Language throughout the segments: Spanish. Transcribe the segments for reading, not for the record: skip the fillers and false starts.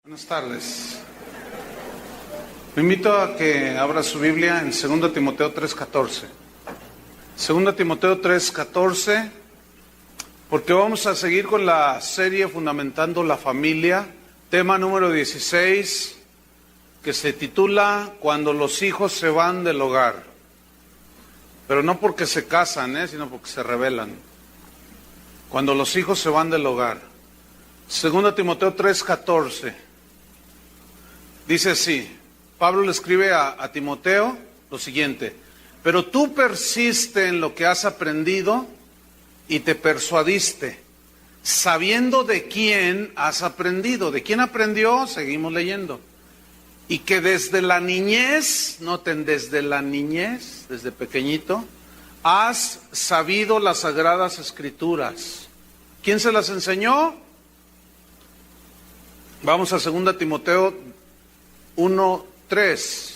Buenas tardes. Lo invito a que abra su Biblia en 2 Timoteo 3:14. 2 Timoteo 3:14, porque vamos a seguir con la serie Fundamentando la Familia, tema número 16, que se titula Cuando los hijos se van del hogar. Pero no porque se casan, sino porque se rebelan. Cuando los hijos se van del hogar. 2 Timoteo 3:14. Dice así, Pablo le escribe a Timoteo lo siguiente: pero tú persiste en lo que has aprendido y te persuadiste, sabiendo de quién has aprendido. ¿De quién aprendió? Seguimos leyendo. Y que desde la niñez, noten, desde la niñez, desde pequeñito, has sabido las sagradas escrituras. ¿Quién se las enseñó? Vamos a 2 Timoteo 1:3.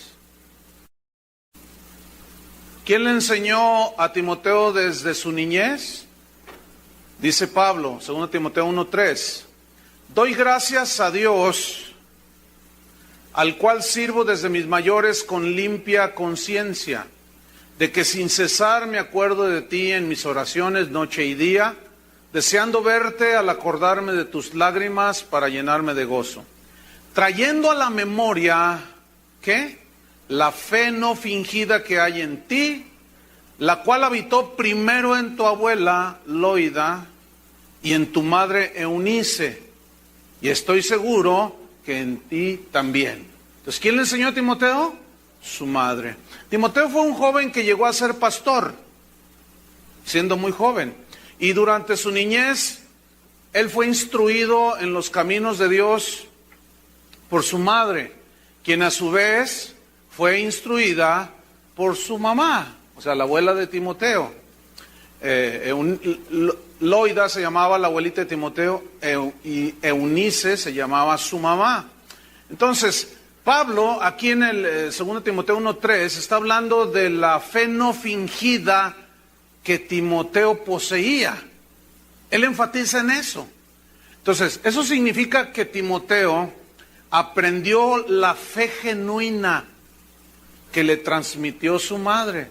¿Quién le enseñó a Timoteo desde su niñez? Dice Pablo, 2 Timoteo 1:3. Doy gracias a Dios, al cual sirvo desde mis mayores con limpia conciencia, de que sin cesar me acuerdo de ti en mis oraciones noche y día, deseando verte al acordarme de tus lágrimas para llenarme de gozo, trayendo a la memoria, ¿qué? La fe no fingida que hay en ti, la cual habitó primero en tu abuela Loida y en tu madre Eunice, y estoy seguro que en ti también. Entonces, ¿quién le enseñó a Timoteo? Su madre. Timoteo fue un joven que llegó a ser pastor, siendo muy joven, y durante su niñez, él fue instruido en los caminos de Dios por su madre, quien a su vez fue instruida por su mamá, o sea, la abuela de Timoteo. Loida se llamaba la abuelita de Timoteo y Eunice se llamaba su mamá. Entonces, Pablo, aquí en el 2 Timoteo 1:3, está hablando de la fe no fingida que Timoteo poseía. Él enfatiza en eso. Entonces, eso significa que Timoteo aprendió la fe genuina que le transmitió su madre.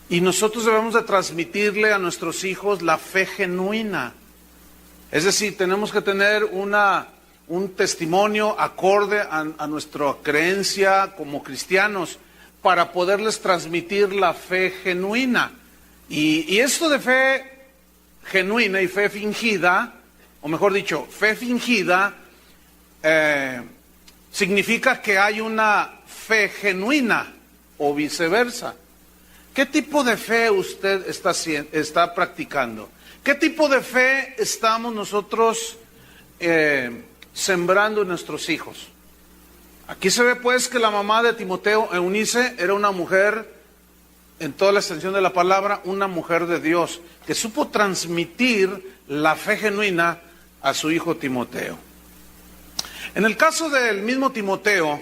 Y nosotros debemos de transmitirle a nuestros hijos la fe genuina. Es decir, tenemos que tener un testimonio acorde a nuestra creencia como cristianos para poderles transmitir la fe genuina. Y esto de fe genuina y fe fingida, o mejor dicho, fe fingida, significa que hay una fe genuina o viceversa. ¿Qué tipo de fe usted está practicando? ¿Qué tipo de fe estamos nosotros sembrando en nuestros hijos? Aquí se ve pues que la mamá de Timoteo, Eunice, era una mujer, en toda la extensión de la palabra, una mujer de Dios, que supo transmitir la fe genuina a su hijo Timoteo. En el caso del mismo Timoteo,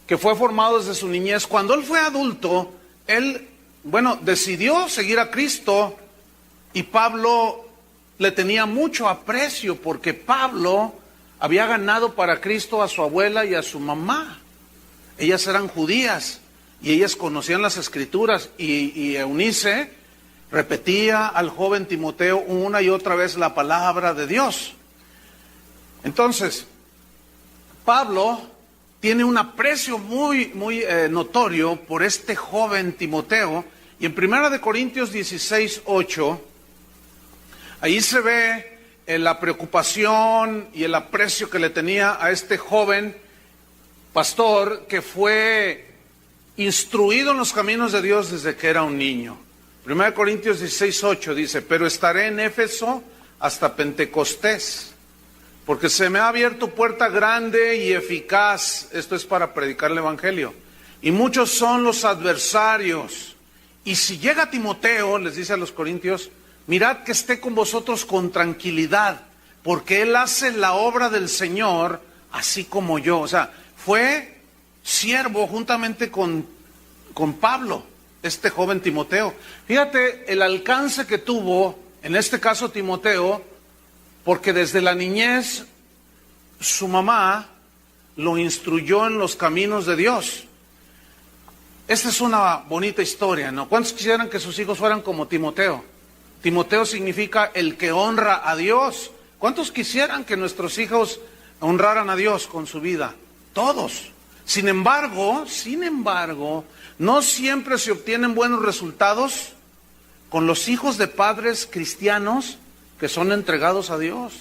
que fue formado desde su niñez, cuando él fue adulto, él, decidió seguir a Cristo, y Pablo le tenía mucho aprecio porque Pablo había ganado para Cristo a su abuela y a su mamá. Ellas eran judías y ellas conocían las Escrituras, y Eunice repetía al joven Timoteo una y otra vez la palabra de Dios. Entonces, Pablo tiene un aprecio muy notorio por este joven Timoteo, y en 1 Corintios 16:8, ahí se ve la preocupación y el aprecio que le tenía a este joven pastor que fue instruido en los caminos de Dios desde que era un niño. 1 Corintios 16:8 dice: pero estaré en Éfeso hasta Pentecostés, porque se me ha abierto puerta grande y eficaz, esto es para predicar el Evangelio, y muchos son los adversarios. Y si llega Timoteo, les dice a los corintios, mirad que esté con vosotros con tranquilidad, porque él hace la obra del Señor así como yo. O sea, fue siervo juntamente con Pablo, este joven Timoteo. Fíjate el alcance que tuvo, en este caso Timoteo, porque desde la niñez su mamá lo instruyó en los caminos de Dios. Esta es una bonita historia, ¿no? ¿Cuántos quisieran que sus hijos fueran como Timoteo? Timoteo significa el que honra a Dios. ¿Cuántos quisieran que nuestros hijos honraran a Dios con su vida? Todos. Sin embargo, no siempre se obtienen buenos resultados con los hijos de padres cristianos que son entregados a Dios.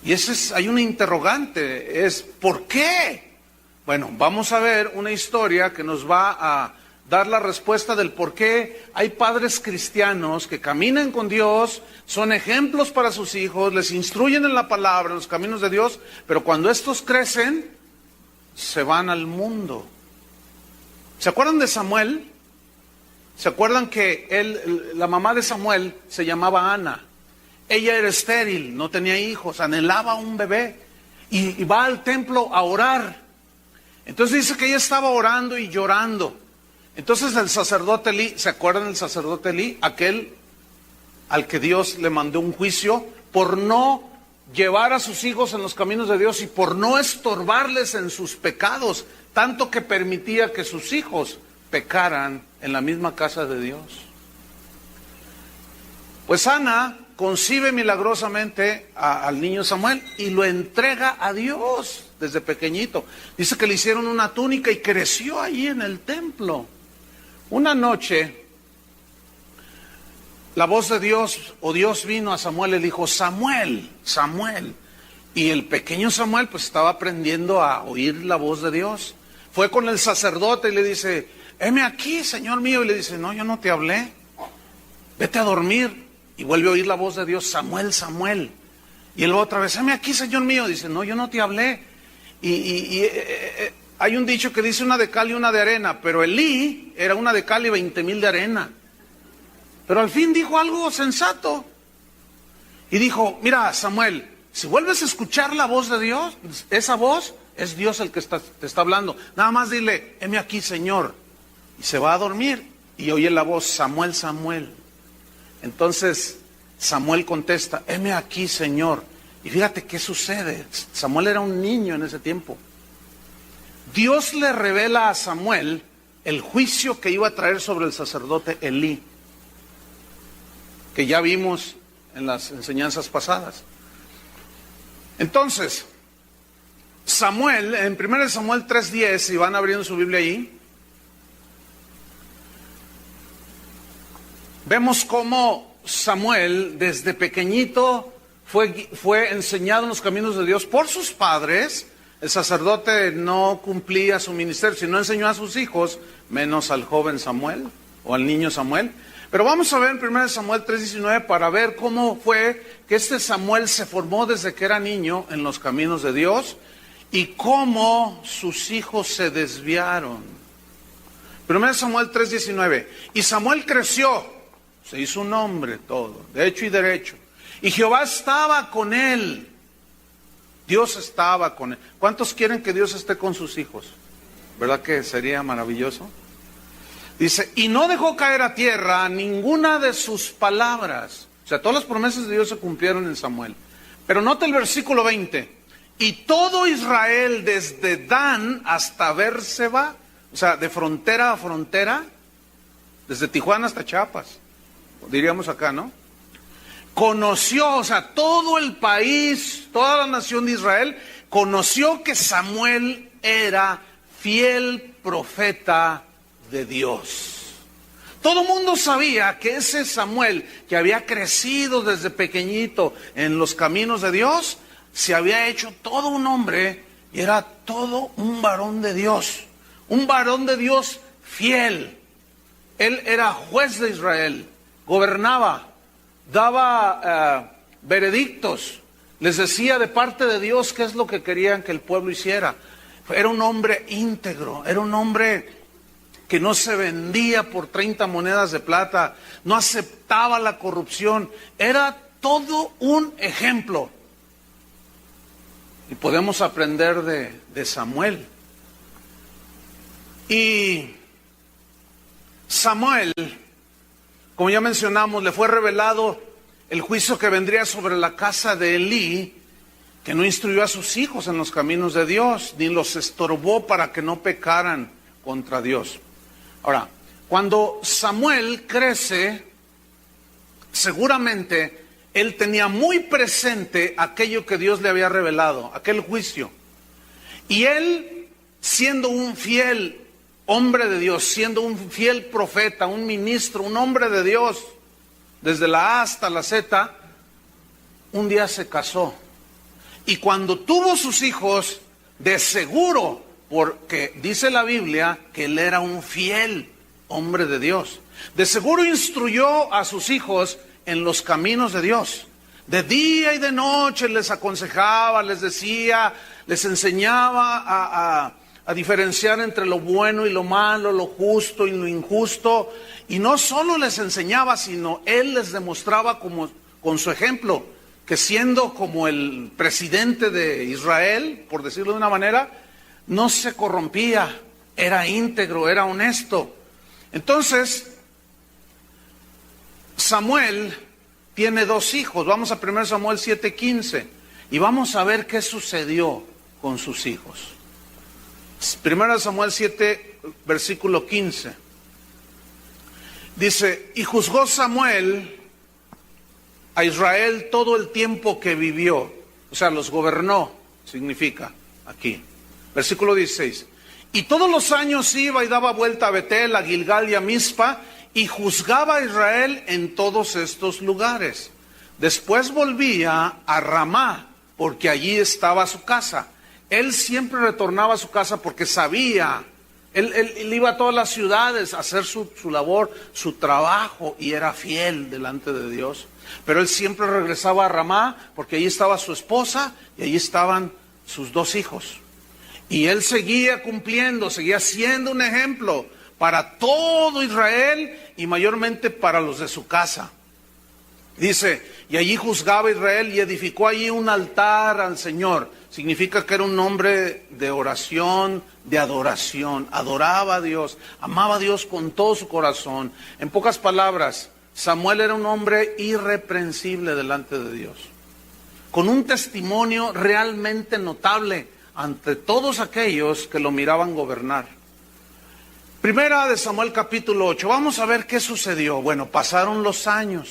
Y hay una interrogante, es ¿por qué? Bueno, vamos a ver una historia que nos va a dar la respuesta del por qué hay padres cristianos que caminan con Dios, son ejemplos para sus hijos, les instruyen en la palabra, en los caminos de Dios, pero cuando estos crecen, se van al mundo. ¿Se acuerdan de Samuel? ¿Se acuerdan que la mamá de Samuel se llamaba Ana? Ella era estéril, no tenía hijos, anhelaba un bebé y va al templo a orar. Entonces dice que ella estaba orando y llorando. Entonces el sacerdote Elí, ¿se acuerdan del sacerdote Elí? Aquel al que Dios le mandó un juicio por no llevar a sus hijos en los caminos de Dios y por no estorbarles en sus pecados, tanto que permitía que sus hijos pecaran en la misma casa de Dios. Pues Ana concibe milagrosamente al niño Samuel y lo entrega a Dios desde pequeñito. Dice que le hicieron una túnica y creció allí en el templo. Una noche, la voz de Dios, o Dios vino a Samuel y le dijo, Samuel, Samuel. Y el pequeño Samuel pues estaba aprendiendo a oír la voz de Dios. Fue con el sacerdote y le dice, heme aquí, Señor mío. Y le dice, no, yo no te hablé. Vete a dormir. Y vuelve a oír la voz de Dios, Samuel, Samuel. Y él otra vez, heme aquí, Señor mío. Dice, no, yo no te hablé. Hay un dicho que dice una de cal y una de arena, pero Elí era una de cal y 20,000 de arena. Pero al fin dijo algo sensato. Y dijo, mira, Samuel, si vuelves a escuchar la voz de Dios, esa voz es Dios el que te está hablando. Nada más dile, heme aquí, Señor. Y se va a dormir y oye la voz, Samuel, Samuel. Entonces Samuel contesta, heme aquí, Señor. Y fíjate qué sucede. Samuel era un niño en ese tiempo. Dios le revela a Samuel el juicio que iba a traer sobre el sacerdote Elí, que ya vimos en las enseñanzas pasadas. Entonces, Samuel, en 1 Samuel 3:10, si van abriendo su Biblia ahí, vemos cómo Samuel desde pequeñito fue enseñado en los caminos de Dios por sus padres. El sacerdote no cumplía su ministerio, sino enseñó a sus hijos, menos al joven Samuel o al niño Samuel. Pero vamos a ver en 1 Samuel 3:19 para ver cómo fue que este Samuel se formó desde que era niño en los caminos de Dios y cómo sus hijos se desviaron. 1 Samuel 3:19, y Samuel creció, se hizo un hombre todo, de hecho y derecho, y Jehová estaba con él. Dios estaba con él. ¿Cuántos quieren que Dios esté con sus hijos? ¿Verdad que sería maravilloso? Dice, y no dejó caer a tierra ninguna de sus palabras. O sea, todas las promesas de Dios se cumplieron en Samuel. Pero nota el versículo 20. Y todo Israel desde Dan hasta Bérseba, o sea, de frontera a frontera, desde Tijuana hasta Chiapas, diríamos acá, ¿no? Conoció, o sea, todo el país, toda la nación de Israel, conoció que Samuel era fiel profeta de Dios. Todo el mundo sabía que ese Samuel, que había crecido desde pequeñito en los caminos de Dios, se había hecho todo un hombre y era todo un varón de Dios. Un varón de Dios fiel. Él era juez de Israel, gobernaba, daba veredictos, les decía de parte de Dios qué es lo que querían que el pueblo hiciera. Era un hombre íntegro, era un hombre que no se vendía por 30 monedas de plata, no aceptaba la corrupción, era todo un ejemplo. Y podemos aprender de Samuel. Y Samuel, como ya mencionamos, le fue revelado el juicio que vendría sobre la casa de Elí. que no instruyó a sus hijos en los caminos de Dios, ni los estorbó para que no pecaran contra Dios. Ahora, cuando Samuel crece, seguramente él tenía muy presente aquello que Dios le había revelado, aquel juicio. Y él, siendo un fiel hombre de Dios, siendo un fiel profeta, un ministro, un hombre de Dios, desde la A hasta la Z, un día se casó. Y cuando tuvo sus hijos, de seguro, porque dice la Biblia que él era un fiel hombre de Dios, de seguro instruyó a sus hijos en los caminos de Dios. De día y de noche les aconsejaba, les decía, les enseñaba a diferenciar entre lo bueno y lo malo, lo justo y lo injusto. Y no solo les enseñaba, sino él les demostraba con su ejemplo, que siendo como el presidente de Israel, por decirlo de una manera, no se corrompía, era íntegro, era honesto. Entonces, Samuel tiene 2 hijos. Vamos a 1 Samuel 7:15 y vamos a ver qué sucedió con sus hijos. 1 Samuel 7, versículo 15. Dice, y juzgó Samuel a Israel todo el tiempo que vivió. O sea, los gobernó, significa aquí. Versículo 16. Y todos los años iba y daba vuelta a Betel, a Gilgal y a Mizpa, y juzgaba a Israel en todos estos lugares. Después volvía a Ramá, porque allí estaba su casa. Él siempre retornaba a su casa porque sabía, él iba a todas las ciudades a hacer su labor, su trabajo, y era fiel delante de Dios. Pero él siempre regresaba a Ramá porque allí estaba su esposa y allí estaban sus 2 hijos. Y él seguía cumpliendo, seguía siendo un ejemplo para todo Israel y mayormente para los de su casa. Dice, y allí juzgaba Israel y edificó allí un altar al Señor. Significa que era un hombre de oración, de adoración. Adoraba a Dios, amaba a Dios con todo su corazón. En pocas palabras, Samuel era un hombre irreprensible delante de Dios, con un testimonio realmente notable ante todos aquellos que lo miraban gobernar. Primera de Samuel capítulo 8. Vamos a ver qué sucedió. Bueno, pasaron los años.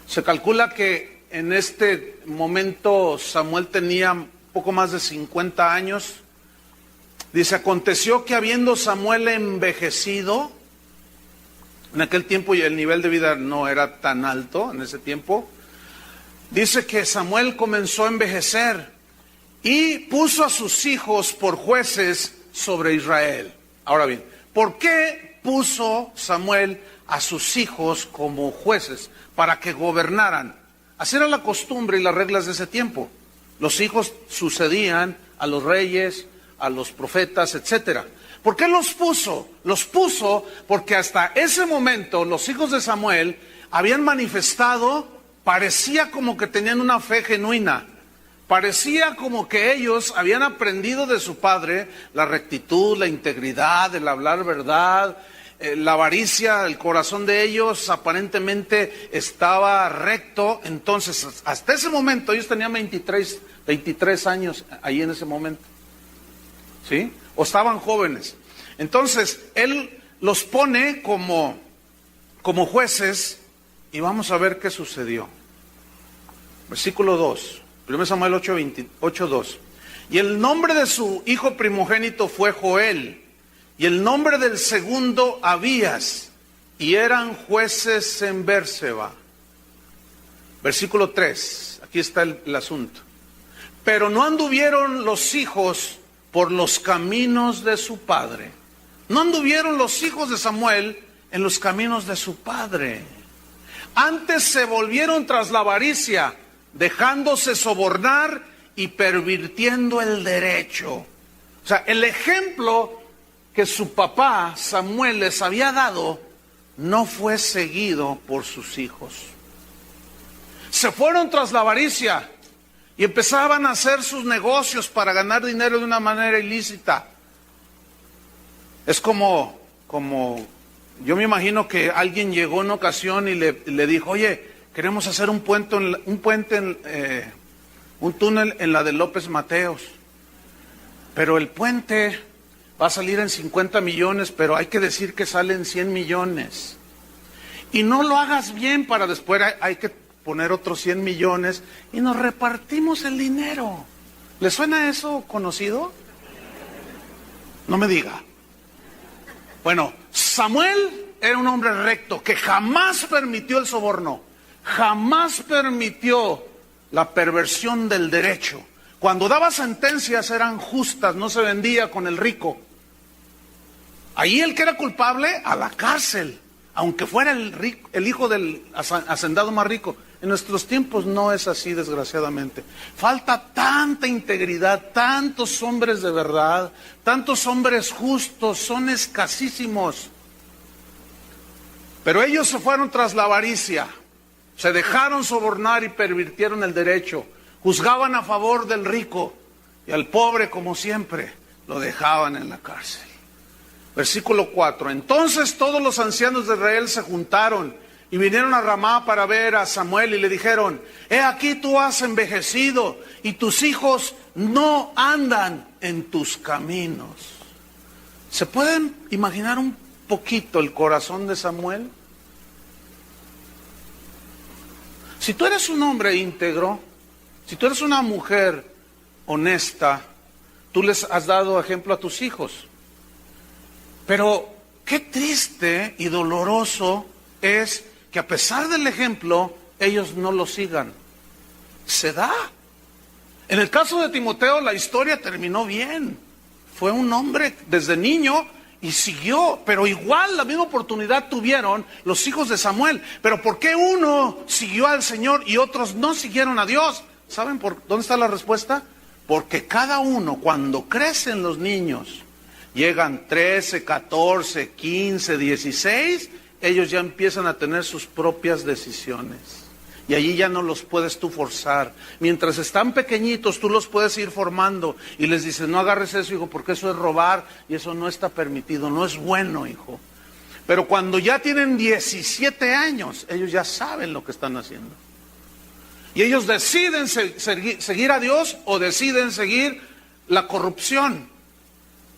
Se calcula que en este momento Samuel tenía poco más de 50 años. Dice, aconteció que habiendo Samuel envejecido, en aquel tiempo el nivel de vida no era tan alto en ese tiempo, dice que Samuel comenzó a envejecer y puso a sus hijos por jueces sobre Israel. Ahora bien, ¿por qué puso Samuel a sus hijos como jueces? Para que gobernaran. Así era la costumbre y las reglas de ese tiempo. Los hijos sucedían a los reyes, a los profetas, etcétera. ¿Por qué los puso? Los puso porque hasta ese momento los hijos de Samuel habían manifestado, parecía como que tenían una fe genuina. Parecía como que ellos habían aprendido de su padre la rectitud, la integridad, el hablar verdad, la avaricia. El corazón de ellos aparentemente estaba recto. Entonces, hasta ese momento, ellos tenían 23 años ahí en ese momento, ¿sí? O estaban jóvenes. Entonces, él los pone como jueces y vamos a ver qué sucedió. Versículo 2. 1 Samuel 8:2. Y el nombre de su hijo primogénito fue Joel, y el nombre del segundo Abías, y eran jueces en Bérseba. Versículo 3, aquí está el asunto. Pero no anduvieron los hijos por los caminos de su padre. No anduvieron los hijos de Samuel en los caminos de su padre. Antes se volvieron tras la avaricia, dejándose sobornar y pervirtiendo el derecho. O sea, el ejemplo que su papá Samuel les había dado no fue seguido por sus hijos. Se fueron tras la avaricia y empezaban a hacer sus negocios para ganar dinero de una manera ilícita. Es como yo me imagino que alguien llegó en una ocasión y le dijo, oye, queremos hacer un puente un túnel en la de López Mateos. Pero el puente va a salir en 50 millones, pero hay que decir que sale en 100 millones. Y no lo hagas bien para después, hay que poner otros 100 millones y nos repartimos el dinero. ¿Le suena eso conocido? No me diga. Bueno, Samuel era un hombre recto que jamás permitió el soborno, jamás permitió la perversión del derecho. Cuando daba sentencias eran justas, no se vendía con el rico. Ahí el que era culpable, a la cárcel, aunque fuera el hijo del hacendado más rico. En nuestros tiempos no es así, desgraciadamente. Falta tanta integridad, tantos hombres de verdad, tantos hombres justos, son escasísimos. Pero ellos se fueron tras la avaricia, se dejaron sobornar y pervirtieron el derecho, juzgaban a favor del rico y al pobre, como siempre, lo dejaban en la cárcel. Versículo 4. Entonces todos los ancianos de Israel se juntaron y vinieron a Ramá para ver a Samuel y le dijeron: he aquí tú has envejecido y tus hijos no andan en tus caminos. ¿Se pueden imaginar un poquito el corazón de Samuel? Si tú eres un hombre íntegro, si tú eres una mujer honesta, tú les has dado ejemplo a tus hijos. Pero qué triste y doloroso es que a pesar del ejemplo, ellos no lo sigan. Se da. En el caso de Timoteo, la historia terminó bien. Fue un hombre desde niño y siguió, pero igual la misma oportunidad tuvieron los hijos de Samuel. Pero ¿por qué uno siguió al Señor y otros no siguieron a Dios? ¿Saben por dónde está la respuesta? Porque cada uno, cuando crecen los niños, llegan 13, 14, 15, 16, ellos ya empiezan a tener sus propias decisiones. Y allí ya no los puedes tú forzar. Mientras están pequeñitos, tú los puedes ir formando y les dices: no agarres eso, hijo, porque eso es robar y eso no está permitido, no es bueno, hijo. Pero cuando ya tienen 17 años, ellos ya saben lo que están haciendo. Y ellos deciden seguir a Dios o deciden seguir la corrupción.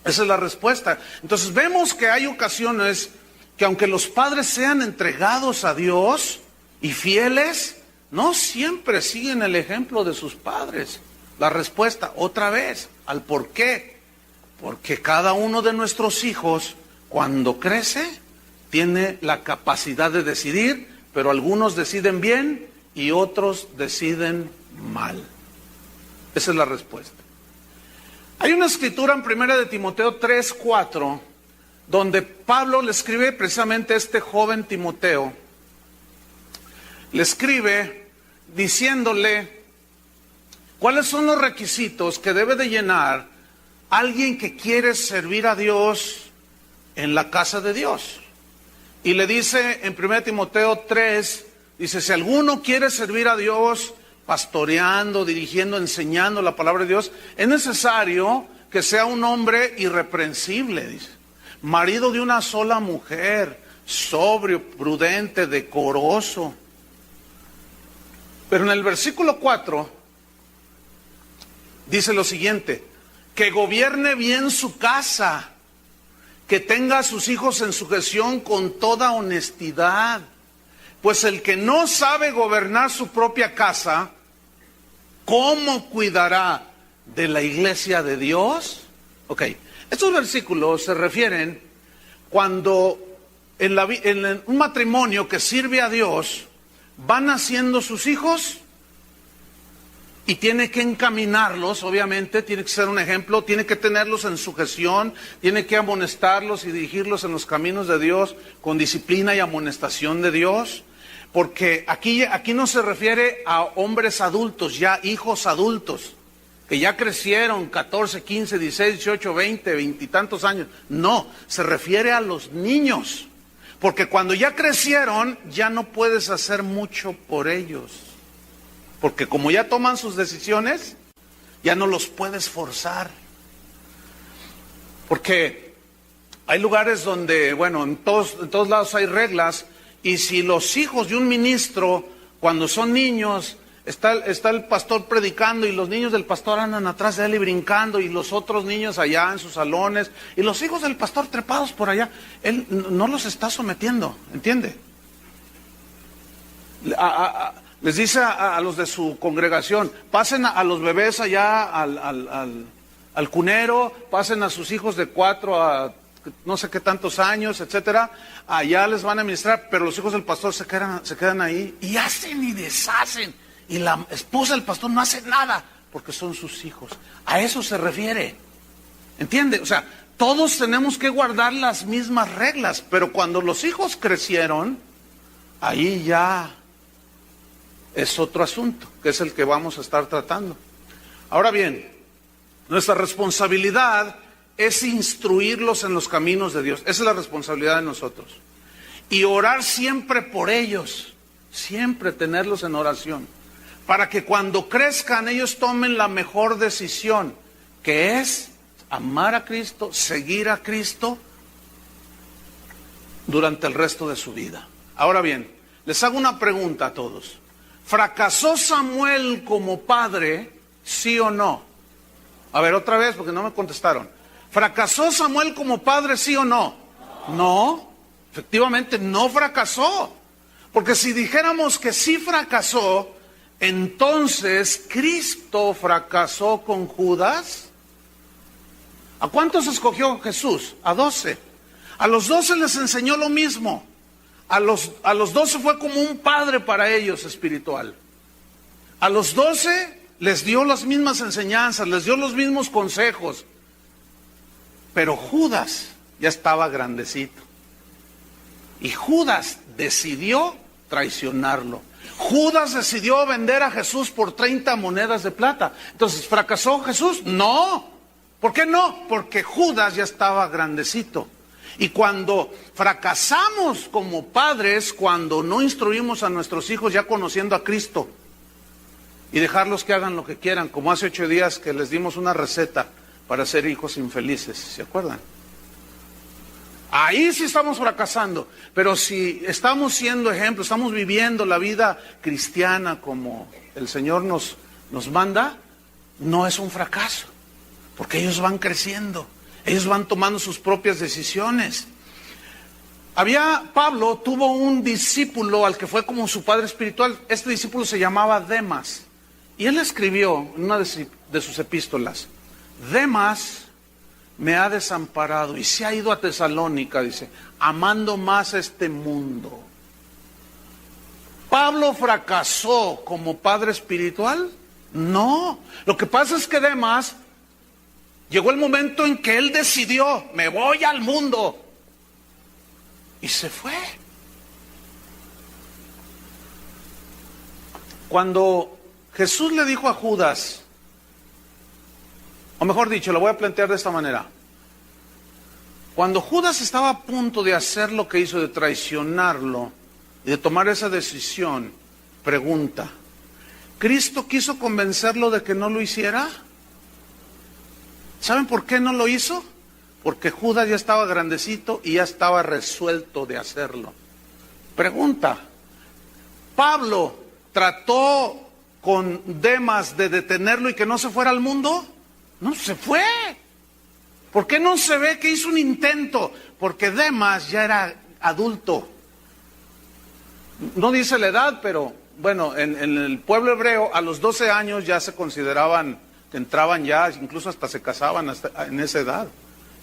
Esa es la respuesta. Entonces vemos que hay ocasiones que aunque los padres sean entregados a Dios y fieles, no siempre siguen el ejemplo de sus padres. La respuesta, otra vez, al por qué. Porque cada uno de nuestros hijos, cuando crece, tiene la capacidad de decidir, pero algunos deciden bien y otros deciden mal. Esa es la respuesta. Hay una escritura en 1 de Timoteo 3:4, donde Pablo le escribe precisamente a este joven Timoteo. Le escribe diciéndole cuáles son los requisitos que debe de llenar alguien que quiere servir a Dios en la casa de Dios. Y le dice en 1 Timoteo 3, dice: si alguno quiere servir a Dios pastoreando, dirigiendo, enseñando la palabra de Dios, es necesario que sea un hombre irreprensible, dice, marido de una sola mujer, sobrio, prudente, decoroso. Pero en el versículo 4 dice lo siguiente: que gobierne bien su casa, que tenga a sus hijos en sujeción con toda honestidad. Pues el que no sabe gobernar su propia casa, ¿cómo cuidará de la iglesia de Dios? Ok, estos versículos se refieren cuando en un matrimonio que sirve a Dios, van naciendo sus hijos y tiene que encaminarlos, obviamente, tiene que ser un ejemplo, tiene que tenerlos en sujeción, tiene que amonestarlos y dirigirlos en los caminos de Dios con disciplina y amonestación de Dios. Porque aquí no se refiere a hombres adultos, ya hijos adultos, que ya crecieron 14, 15, 16, 18, 20, 20 y tantos años. No, se refiere a los niños. Porque cuando ya crecieron, ya no puedes hacer mucho por ellos. Porque como ya toman sus decisiones, ya no los puedes forzar. Porque hay lugares donde, bueno, en todos lados hay reglas. Y si los hijos de un ministro, cuando son niños, Está el pastor predicando y los niños del pastor andan atrás de él y brincando, y los otros niños allá en sus salones, y los hijos del pastor trepados por allá. Él no los está sometiendo, ¿entiende? Les dice a los de su congregación: pasen a los bebés allá al cunero, pasen a sus hijos de 4 a no sé qué tantos años, etcétera, allá les van a ministrar, pero los hijos del pastor se quedan ahí y hacen y deshacen, y la esposa del pastor no hace nada, porque son sus hijos. A eso se refiere, ¿entiende? O sea, todos tenemos que guardar las mismas reglas, pero cuando los hijos crecieron, ahí ya es otro asunto, que es el que vamos a estar tratando. Ahora bien, nuestra responsabilidad es instruirlos en los caminos de Dios. Esa es la responsabilidad de nosotros. Y orar siempre por ellos, siempre tenerlos en oración, para que cuando crezcan ellos tomen la mejor decisión, que es amar a Cristo, seguir a Cristo durante el resto de su vida. Ahora bien, les hago una pregunta a todos. ¿Fracasó Samuel como padre, sí o no? A ver, otra vez, porque no me contestaron. ¿Fracasó Samuel como padre, sí o no? No, efectivamente no fracasó. Porque si dijéramos que sí fracasó, entonces ¿Cristo fracasó con Judas? ¿A cuántos escogió Jesús? A 12. A los 12 les enseñó lo mismo. A los 12 fue como un padre para ellos espiritual. A los 12 les dio las mismas enseñanzas, les dio los mismos consejos. Pero Judas ya estaba grandecito. Y Judas decidió traicionarlo. Judas decidió vender a Jesús por 30 monedas de plata. Entonces, ¿fracasó Jesús? No. ¿Por qué no? Porque Judas ya estaba grandecito. Y cuando fracasamos como padres, cuando no instruimos a nuestros hijos ya conociendo a Cristo, y dejarlos que hagan lo que quieran, como hace 8 días que les dimos una receta para ser hijos infelices, ¿se acuerdan? Ahí sí estamos fracasando. Pero si estamos siendo ejemplo, estamos viviendo la vida cristiana como el Señor nos manda, no es un fracaso, porque ellos van creciendo, ellos van tomando sus propias decisiones. Pablo tuvo un discípulo al que fue como su padre espiritual. Este discípulo se llamaba Demas, y él escribió en una de sus epístolas: Demas me ha desamparado y se ha ido a Tesalónica, dice, amando más este mundo. ¿Pablo fracasó como padre espiritual? No. Lo que pasa es que Demas, llegó el momento en que él decidió: me voy al mundo. Y se fue. Cuando Jesús le dijo a Judas, o mejor dicho, lo voy a plantear de esta manera. Cuando Judas estaba a punto de hacer lo que hizo, de traicionarlo y de tomar esa decisión, pregunta: ¿Cristo quiso convencerlo de que no lo hiciera? ¿Saben por qué no lo hizo? Porque Judas ya estaba grandecito y ya estaba resuelto de hacerlo. Pregunta: ¿Pablo trató con Demas de detenerlo y que no se fuera al mundo? No, se fue. ¿Por qué no se ve que hizo un intento? Porque Demas ya era adulto. No dice la edad, pero bueno, en el pueblo hebreo a los 12 años ya se consideraban que entraban ya, incluso hasta se casaban en esa edad,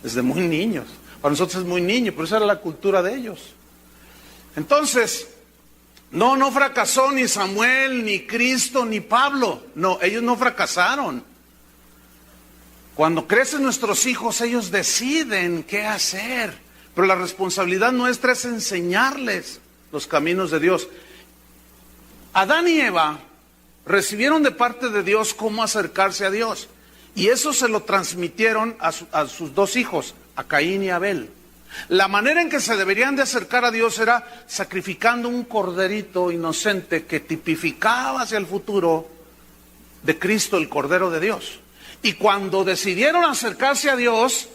desde muy niños. Para nosotros es muy niño, pero esa era la cultura de ellos. Entonces, no fracasó ni Samuel, ni Cristo, ni Pablo. No, ellos no fracasaron. Cuando crecen nuestros hijos, ellos deciden qué hacer. Pero la responsabilidad nuestra es enseñarles los caminos de Dios. Adán y Eva recibieron de parte de Dios cómo acercarse a Dios. Y eso se lo transmitieron a sus 2 hijos, a Caín y Abel. La manera en que se deberían de acercar a Dios era sacrificando un corderito inocente que tipificaba hacia el futuro de Cristo, el Cordero de Dios. Y cuando decidieron acercarse a Dios,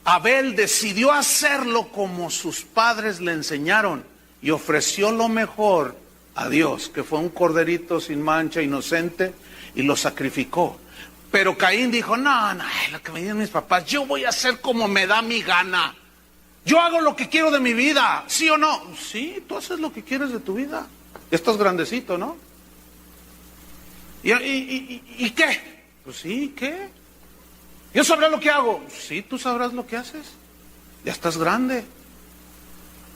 Abel decidió hacerlo como sus padres le enseñaron y ofreció lo mejor a Dios, que fue un corderito sin mancha, inocente, y lo sacrificó. Pero Caín dijo, no, lo que me dicen mis papás, yo voy a hacer como me da mi gana. Yo hago lo que quiero de mi vida, ¿sí o no? Sí, tú haces lo que quieres de tu vida. Ya estás grandecito, ¿no? ¿Y qué? Pues sí, ¿qué? Yo sabré lo que hago. Sí, tú sabrás lo que haces. Ya estás grande.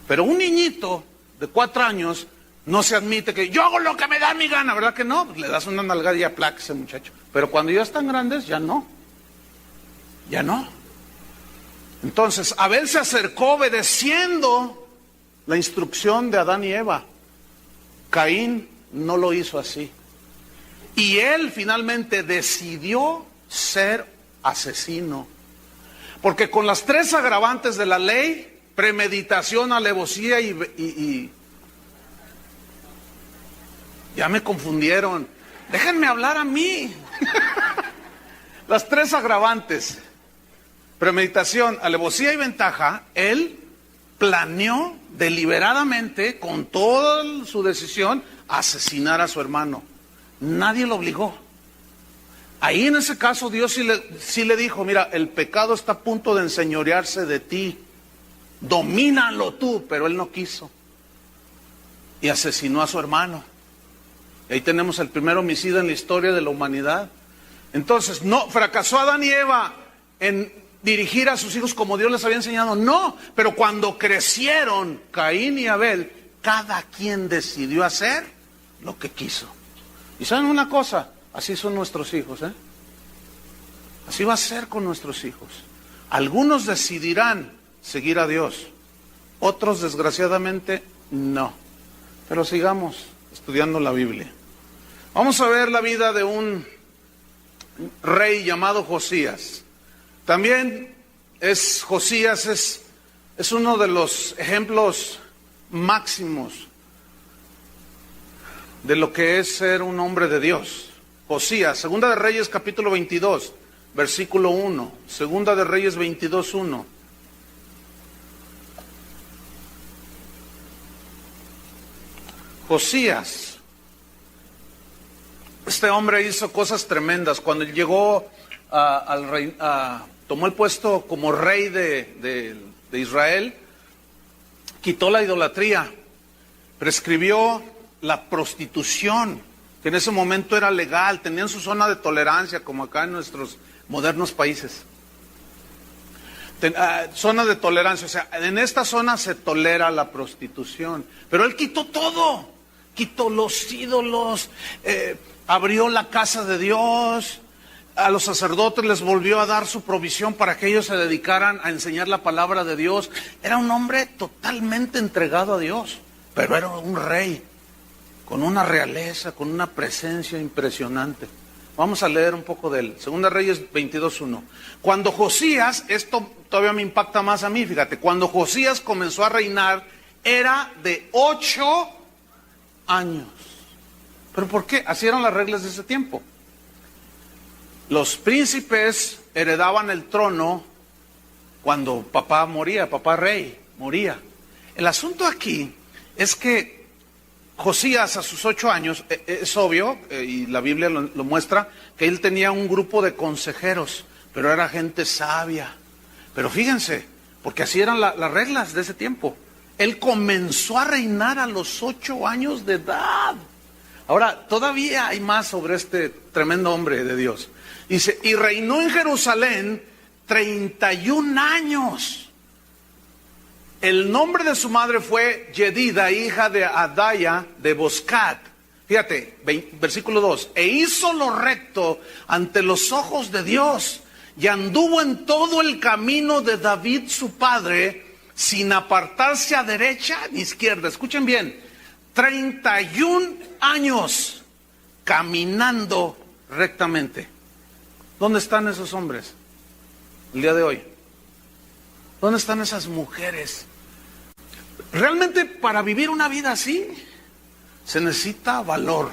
Pero un niñito de 4 años no se admite que yo hago lo que me da mi gana, ¿verdad que no? Pues le das una nalgadilla a placa a ese muchacho. Pero cuando ya están grandes, ya no. Ya no. Entonces, Abel se acercó obedeciendo la instrucción de Adán y Eva. Caín no lo hizo así. Y él finalmente decidió ser asesino. Porque con las 3 agravantes de la ley, premeditación, alevosía y ya me confundieron. Déjenme hablar a mí. Las 3 agravantes, premeditación, alevosía y ventaja, él planeó deliberadamente, con toda su decisión, asesinar a su hermano. Nadie lo obligó. Ahí en ese caso Dios sí le dijo, mira, el pecado está a punto de enseñorearse de ti, domínalo tú, pero él no quiso. Y asesinó a su hermano. Y ahí tenemos el primer homicidio en la historia de la humanidad. Entonces, no, fracasó Adán y Eva en dirigir a sus hijos como Dios les había enseñado, no, pero cuando crecieron Caín y Abel, cada quien decidió hacer lo que quiso. Y ¿saben una cosa? Así son nuestros hijos, ¿eh? Así va a ser con nuestros hijos. Algunos decidirán seguir a Dios, otros desgraciadamente no. Pero sigamos estudiando la Biblia. Vamos a ver la vida de un rey llamado Josías. También Josías es uno de los ejemplos máximos de lo que es ser un hombre de Dios. Josías, Segunda de Reyes capítulo 22, versículo 1. Segunda de Reyes 22, 1. Josías, este hombre hizo cosas tremendas. Cuando él llegó al rey, tomó el puesto como rey de Israel, quitó la idolatría, prescribió la prostitución, que en ese momento era legal, tenían su zona de tolerancia, como acá en nuestros modernos países. Zona de tolerancia, o sea, en esta zona se tolera la prostitución, pero él quitó todo, quitó los ídolos, abrió la casa de Dios, a los sacerdotes les volvió a dar su provisión para que ellos se dedicaran a enseñar la palabra de Dios. Era un hombre totalmente entregado a Dios, pero era un rey, con una realeza, con una presencia impresionante. Vamos a leer un poco de él. Segunda Reyes 22:1. Cuando Josías, esto todavía me impacta más a mí, fíjate, cuando Josías comenzó a reinar, era de 8 años. ¿Pero por qué? Así eran las reglas de ese tiempo. Los príncipes heredaban el trono cuando papá moría, papá rey moría. El asunto aquí es que Josías a sus 8 años, es obvio, y la Biblia lo muestra, que él tenía un grupo de consejeros, pero era gente sabia. Pero fíjense, porque así eran las reglas de ese tiempo. Él comenzó a reinar a los 8 años de edad. Ahora, todavía hay más sobre este tremendo hombre de Dios. Dice, y reinó en Jerusalén 31 años. El nombre de su madre fue Yedida, hija de Adaya de Boscat. Fíjate, versículo 2. E hizo lo recto ante los ojos de Dios, y anduvo en todo el camino de David su padre, sin apartarse a derecha ni izquierda. Escuchen bien, 31 años caminando rectamente. ¿Dónde están esos hombres el día de hoy? ¿Dónde están esas mujeres? Realmente para vivir una vida así se necesita valor.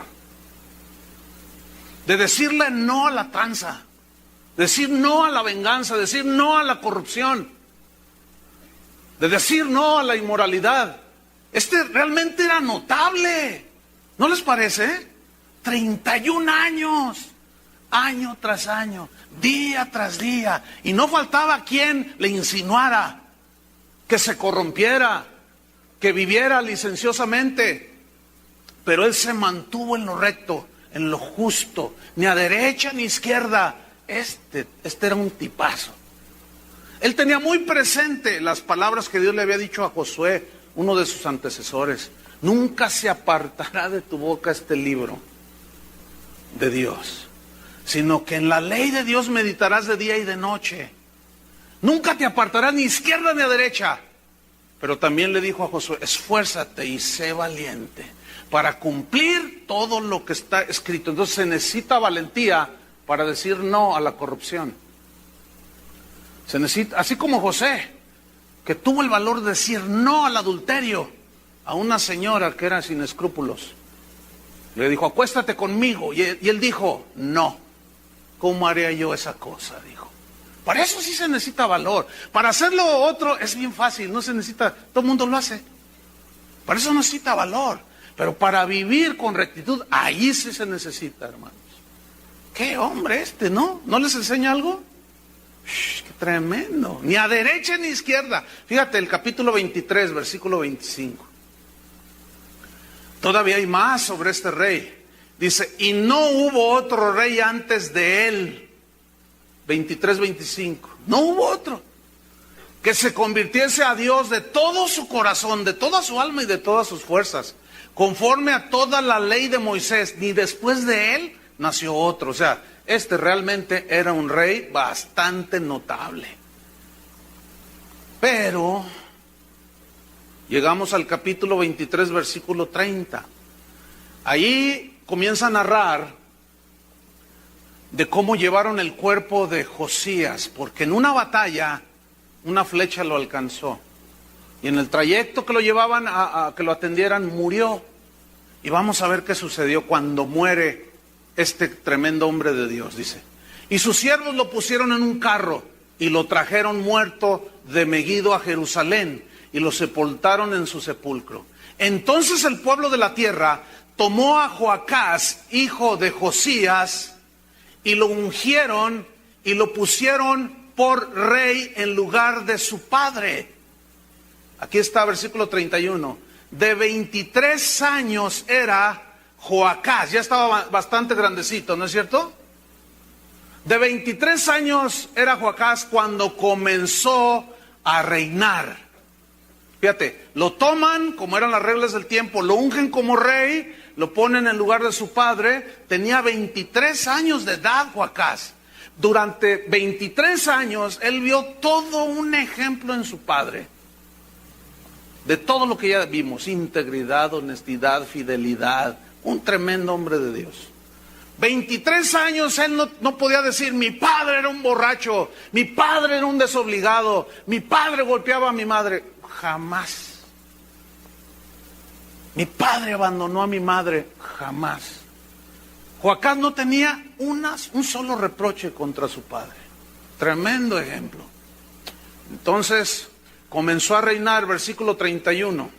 De decirle no a la tranza, decir no a la venganza, decir no a la corrupción, de decir no a la inmoralidad. Este realmente era notable. ¿No les parece? 31 años, año tras año, día tras día. Y no faltaba quien le insinuara que se corrompiera, que viviera licenciosamente. Pero él se mantuvo en lo recto, en lo justo, ni a derecha ni a izquierda. Este era un tipazo. Él tenía muy presente las palabras que Dios le había dicho a Josué, uno de sus antecesores. Nunca se apartará de tu boca este libro de Dios, sino que en la ley de Dios meditarás de día y de noche. Nunca te apartarás ni a izquierda ni a derecha. Pero también le dijo a Josué, esfuérzate y sé valiente para cumplir todo lo que está escrito. Entonces se necesita valentía para decir no a la corrupción. Se necesita, así como José, que tuvo el valor de decir no al adulterio a una señora que era sin escrúpulos. Le dijo, acuéstate conmigo. Y él dijo, no. ¿Cómo haría yo esa cosa? Dijo. Para eso sí se necesita valor. Para hacerlo otro es bien fácil, no se necesita, todo el mundo lo hace. Para eso necesita valor. Pero para vivir con rectitud, ahí sí se necesita, hermanos. ¿Qué hombre no? ¿No les enseña algo? ¡Qué tremendo! Ni a derecha ni a izquierda. Fíjate, el capítulo 23, versículo 25. Todavía hay más sobre este rey. Dice, y no hubo otro rey antes de él. 23, 25. No hubo otro que se convirtiese a Dios de todo su corazón, de toda su alma y de todas sus fuerzas, conforme a toda la ley de Moisés. Ni después de él nació otro. O sea, este realmente era un rey bastante notable. Pero llegamos al capítulo 23, versículo 30. Ahí comienza a narrar de cómo llevaron el cuerpo de Josías, porque en una batalla una flecha lo alcanzó. Y en el trayecto que lo llevaban a que lo atendieran, murió. Y vamos a ver qué sucedió cuando muere este tremendo hombre de Dios, dice. Y sus siervos lo pusieron en un carro y lo trajeron muerto de Megido a Jerusalén y lo sepultaron en su sepulcro. Entonces el pueblo de la tierra tomó a Joacás, hijo de Josías, y lo ungieron y lo pusieron por rey en lugar de su padre. Aquí está versículo 31. De 23 años era Joacás, ya estaba bastante grandecito, ¿no es cierto? De 23 años era Joacás cuando comenzó a reinar. Fíjate, lo toman, como eran las reglas del tiempo, lo ungen como rey, lo ponen en lugar de su padre. Tenía 23 años de edad Joacás. Durante 23 años él vio todo un ejemplo en su padre. De todo lo que ya vimos, integridad, honestidad, fidelidad, un tremendo hombre de Dios. 23 años él no podía decir, mi padre era un borracho, mi padre era un desobligado, mi padre golpeaba a mi madre. Jamás. Mi padre abandonó a mi madre. Jamás. Joacás no tenía un solo reproche contra su padre. Tremendo ejemplo. Entonces comenzó a reinar, versículo 31.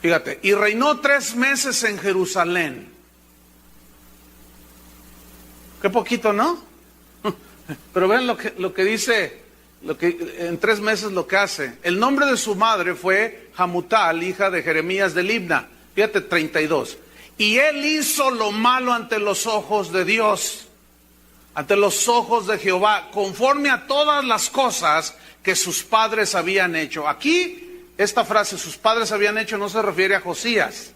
Fíjate, y reinó 3 meses en Jerusalén. Qué poquito, ¿no? Pero vean lo que dice, en 3 meses lo que hace. El nombre de su madre fue Hamutal, hija de Jeremías de Libna. Fíjate, 32. Y él hizo lo malo ante los ojos de Dios, ante los ojos de Jehová, conforme a todas las cosas que sus padres habían hecho. Aquí, esta frase, sus padres habían hecho, no se refiere a Josías,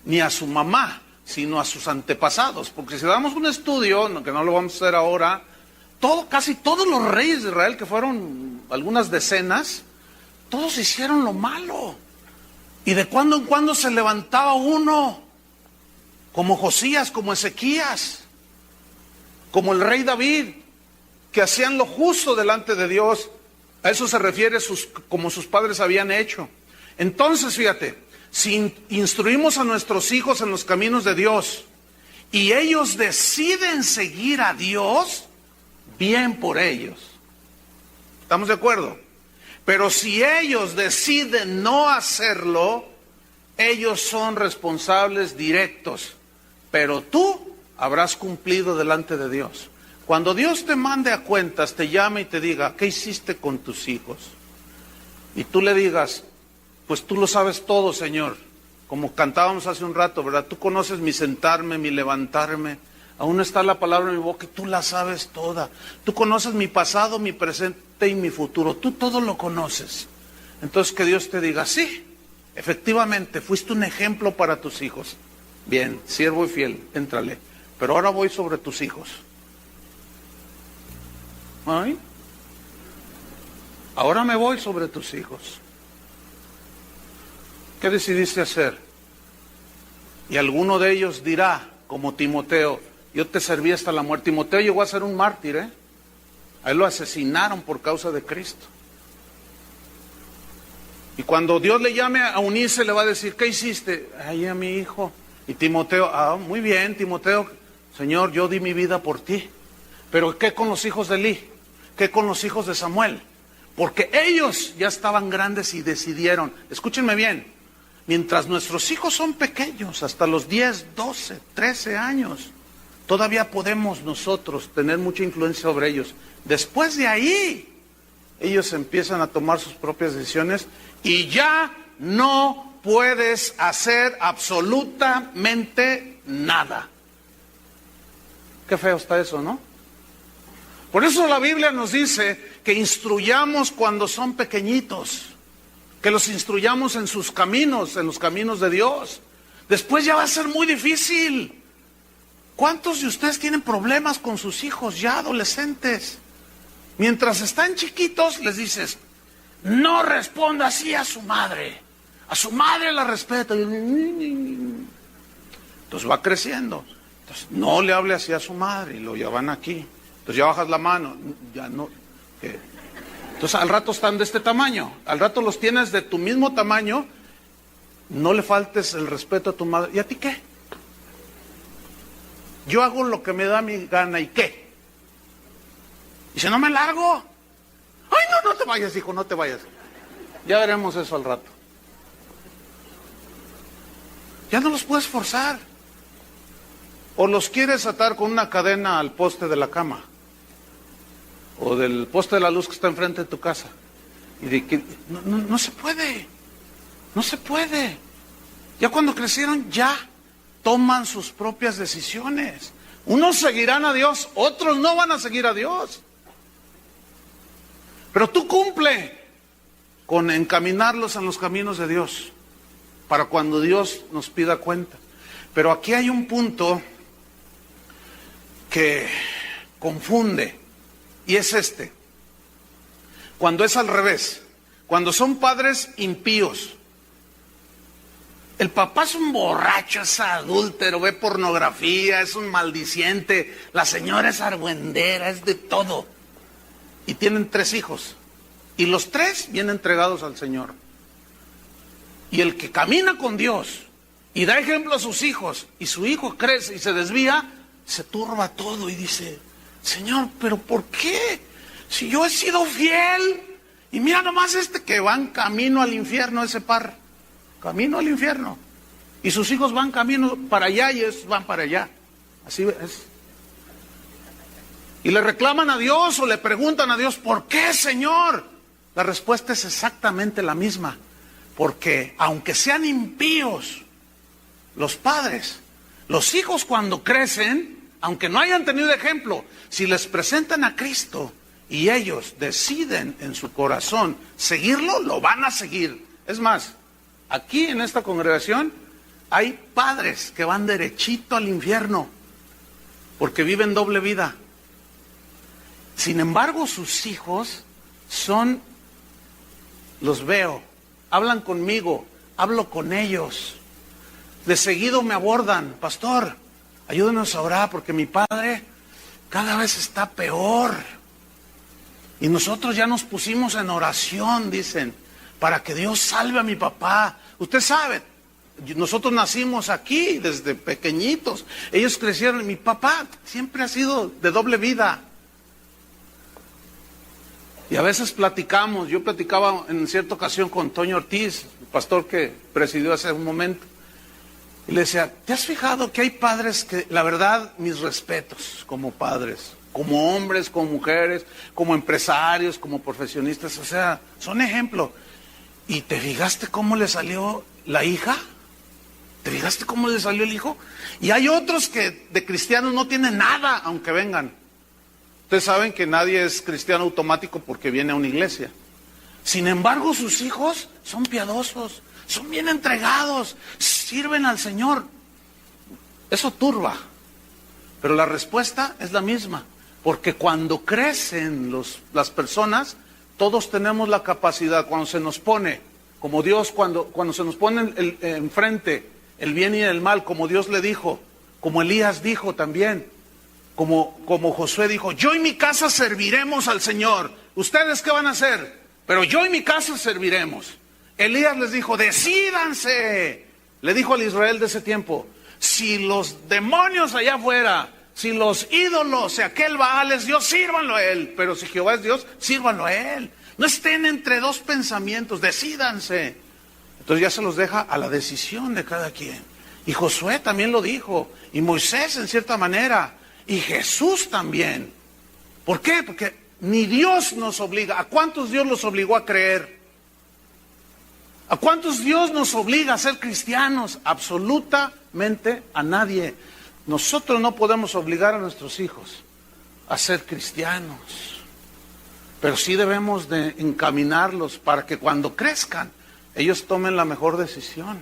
ni a su mamá, sino a sus antepasados. Porque si damos un estudio, que no lo vamos a hacer ahora, casi todos los reyes de Israel, que fueron algunas decenas, todos hicieron lo malo. Y de cuando en cuando se levantaba uno, como Josías, como Ezequías, como el rey David, que hacían lo justo delante de Dios. A eso se refiere como sus padres habían hecho. Entonces, fíjate, si instruimos a nuestros hijos en los caminos de Dios y ellos deciden seguir a Dios, bien por ellos. ¿Estamos de acuerdo? Pero si ellos deciden no hacerlo, Ellos son responsables directos, pero tú habrás cumplido delante de Dios. Cuando Dios te mande a cuentas, te llame y te diga, ¿qué hiciste con tus hijos? Y tú le digas, pues tú lo sabes todo, Señor. Como cantábamos hace un rato, ¿verdad? Tú conoces mi sentarme, mi levantarme. Aún está la palabra en mi boca y tú la sabes toda. Tú conoces mi pasado, mi presente y mi futuro. Tú todo lo conoces. Entonces que Dios te diga, sí, efectivamente, fuiste un ejemplo para tus hijos. Bien, siervo y fiel, éntrale. Pero ahora voy sobre tus hijos. ¿Ay? Ahora me voy sobre tus hijos. ¿Qué decidiste hacer? Y alguno de ellos dirá, como Timoteo, yo te serví hasta la muerte. Timoteo llegó a ser un mártir, ¿eh? A él lo asesinaron por causa de Cristo. Y cuando Dios le llame a unirse, le va a decir, ¿qué hiciste? Ay, a mi hijo. Y Timoteo, muy bien, Timoteo, Señor, yo di mi vida por ti. Pero ¿qué con los hijos de Elí? ¿Qué con los hijos de Samuel? Porque ellos ya estaban grandes y decidieron, escúchenme bien, mientras nuestros hijos son pequeños, hasta los 10, 12, 13 años, todavía podemos nosotros tener mucha influencia sobre ellos. Después de ahí, ellos empiezan a tomar sus propias decisiones y ya no puedes hacer absolutamente nada. Qué feo está eso, ¿no? Por eso la Biblia nos dice que instruyamos cuando son pequeñitos, que los instruyamos en sus caminos, en los caminos de Dios. Después ya va a ser muy difícil. ¿Cuántos de ustedes tienen problemas con sus hijos ya adolescentes? Mientras están chiquitos les dices, no responda así a su madre la respeta. Entonces va creciendo. Entonces no le hable así a su madre y lo llevan aquí. Entonces ya bajas la mano, ya no. ¿Qué? Entonces al rato están de este tamaño, al rato los tienes de tu mismo tamaño, no le faltes el respeto a tu madre. ¿Y a ti qué? Yo hago lo que me da mi gana, ¿y qué? Y si no me largo, ay no te vayas, hijo, no te vayas. Ya veremos eso al rato. Ya no los puedes forzar. O los quieres atar con una cadena al poste de la cama. O del poste de la luz que está enfrente de tu casa. Y de que no se puede. No se puede. Ya cuando crecieron, ya toman sus propias decisiones. Unos seguirán a Dios, otros no van a seguir a Dios. Pero tú cumple con encaminarlos en los caminos de Dios, para cuando Dios nos pida cuenta. Pero aquí hay un punto que confunde, y es este. Cuando es al revés, cuando son padres impíos, el papá es un borracho, es adúltero, ve pornografía, es un maldiciente, la señora es argüendera, es de todo, y tienen 3 hijos, y los 3 bien entregados al Señor. Y el que camina con Dios y da ejemplo a sus hijos, y su hijo crece y se desvía, se turba todo y dice, Señor, ¿pero por qué? Si yo he sido fiel, y mira nomás que van camino al infierno, ese par, camino al infierno, y sus hijos van camino para allá y ellos van para allá, así es. Y le reclaman a Dios o le preguntan a Dios, ¿por qué, Señor? La respuesta es exactamente la misma, porque aunque sean impíos los padres, los hijos cuando crecen, aunque no hayan tenido ejemplo, si les presentan a Cristo y ellos deciden en su corazón seguirlo, lo van a seguir. Es más, aquí en esta congregación hay padres que van derechito al infierno porque viven doble vida. Sin embargo, sus hijos los veo, hablan conmigo, hablo con ellos. De seguido me abordan, pastor, ayúdenos a orar porque mi padre cada vez está peor. Y nosotros ya nos pusimos en oración, dicen, para que Dios salve a mi papá. Usted sabe, nosotros nacimos aquí desde pequeñitos. Ellos crecieron, mi papá siempre ha sido de doble vida. Y a veces platicamos, yo platicaba en cierta ocasión con Toño Ortiz, el pastor que presidió hace un momento, y le decía, ¿te has fijado que hay padres que, la verdad, mis respetos como padres, como hombres, como mujeres, como empresarios, como profesionistas, o sea, son ejemplo? ¿Y te fijaste cómo le salió la hija? ¿Te fijaste cómo le salió el hijo? Y hay otros que de cristianos no tienen nada, aunque vengan. Ustedes saben que nadie es cristiano automático porque viene a una iglesia. Sin embargo, sus hijos son piadosos, son bien entregados, sirven al Señor. Eso turba. Pero la respuesta es la misma. Porque cuando crecen las personas, todos tenemos la capacidad, cuando se nos pone, como Dios, cuando se nos pone enfrente el bien y el mal, como Dios le dijo, como Elías dijo también, como Josué dijo, yo y mi casa serviremos al Señor. ¿Ustedes qué van a hacer? Pero yo y mi casa serviremos. Elías les dijo, decídanse. Le dijo al Israel de ese tiempo, si los demonios allá afuera, si los ídolos, si aquel Baal es Dios, sírvanlo a él. Pero si Jehová es Dios, sírvanlo a él. No estén entre dos pensamientos, decídanse. Entonces ya se los deja a la decisión de cada quien. Y Josué también lo dijo, y Moisés en cierta manera, y Jesús también. ¿Por qué? Porque ni Dios nos obliga. ¿A cuántos Dios los obligó a creer? ¿A cuántos Dios nos obliga a ser cristianos? Absolutamente a nadie. Nosotros no podemos obligar a nuestros hijos a ser cristianos, pero sí debemos de encaminarlos para que cuando crezcan, ellos tomen la mejor decisión.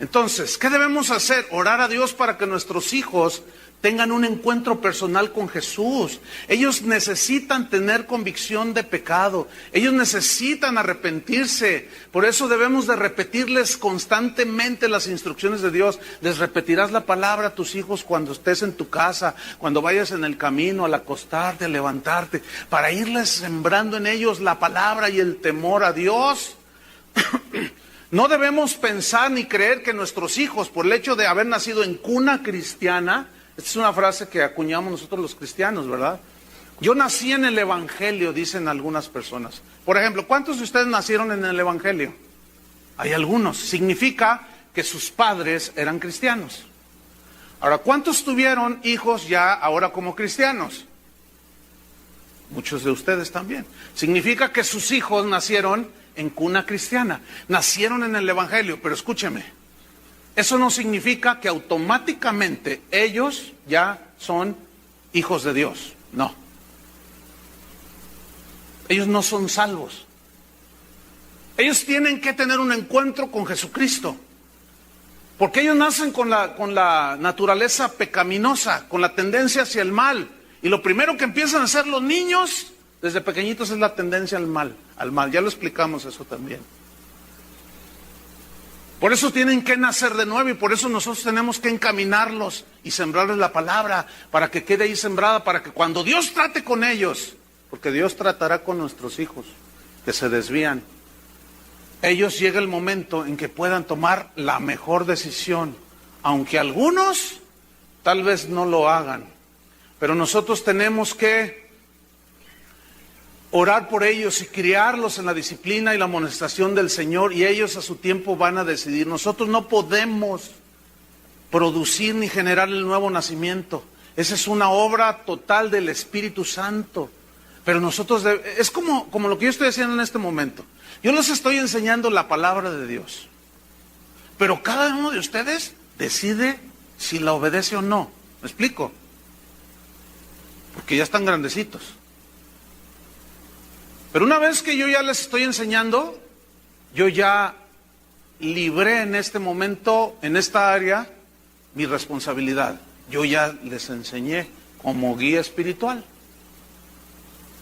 Entonces, ¿qué debemos hacer? Orar a Dios para que nuestros hijos tengan un encuentro personal con Jesús. Ellos necesitan tener convicción de pecado. Ellos necesitan arrepentirse. Por eso debemos de repetirles constantemente las instrucciones de Dios. Les repetirás la palabra a tus hijos cuando estés en tu casa, cuando vayas en el camino, al acostarte, al levantarte, para irles sembrando en ellos la palabra y el temor a Dios. No debemos pensar ni creer que nuestros hijos, por el hecho de haber nacido en cuna cristiana, esta es una frase que acuñamos nosotros los cristianos, ¿verdad? Yo nací en el Evangelio, dicen algunas personas. Por ejemplo, ¿cuántos de ustedes nacieron en el Evangelio? Hay algunos. Significa que sus padres eran cristianos. Ahora, ¿cuántos tuvieron hijos ya ahora como cristianos? Muchos de ustedes también. Significa que sus hijos nacieron en cuna cristiana, nacieron en el Evangelio, pero escúcheme, eso no significa que automáticamente ellos ya son hijos de Dios, no. Ellos no son salvos. Ellos tienen que tener un encuentro con Jesucristo, porque ellos nacen con la naturaleza pecaminosa, con la tendencia hacia el mal, y lo primero que empiezan a hacer los niños desde pequeñitos es la tendencia al mal, ya lo explicamos eso también. Por eso tienen que nacer de nuevo y por eso nosotros tenemos que encaminarlos y sembrarles la palabra para que quede ahí sembrada, para que cuando Dios trate con ellos, porque Dios tratará con nuestros hijos que se desvían, ellos llega el momento en que puedan tomar la mejor decisión, aunque algunos tal vez no lo hagan, pero nosotros tenemos que orar por ellos y criarlos en la disciplina y la amonestación del Señor, y ellos a su tiempo van a decidir. Nosotros no podemos producir ni generar el nuevo nacimiento. Esa es una obra total del Espíritu Santo. Pero nosotros, es como lo que yo estoy haciendo en este momento. Yo les estoy enseñando la palabra de Dios. Pero cada uno de ustedes decide si la obedece o no. ¿Me explico? Porque ya están grandecitos. Pero una vez que yo ya les estoy enseñando, yo ya libré en este momento, en esta área, mi responsabilidad. Yo ya les enseñé como guía espiritual.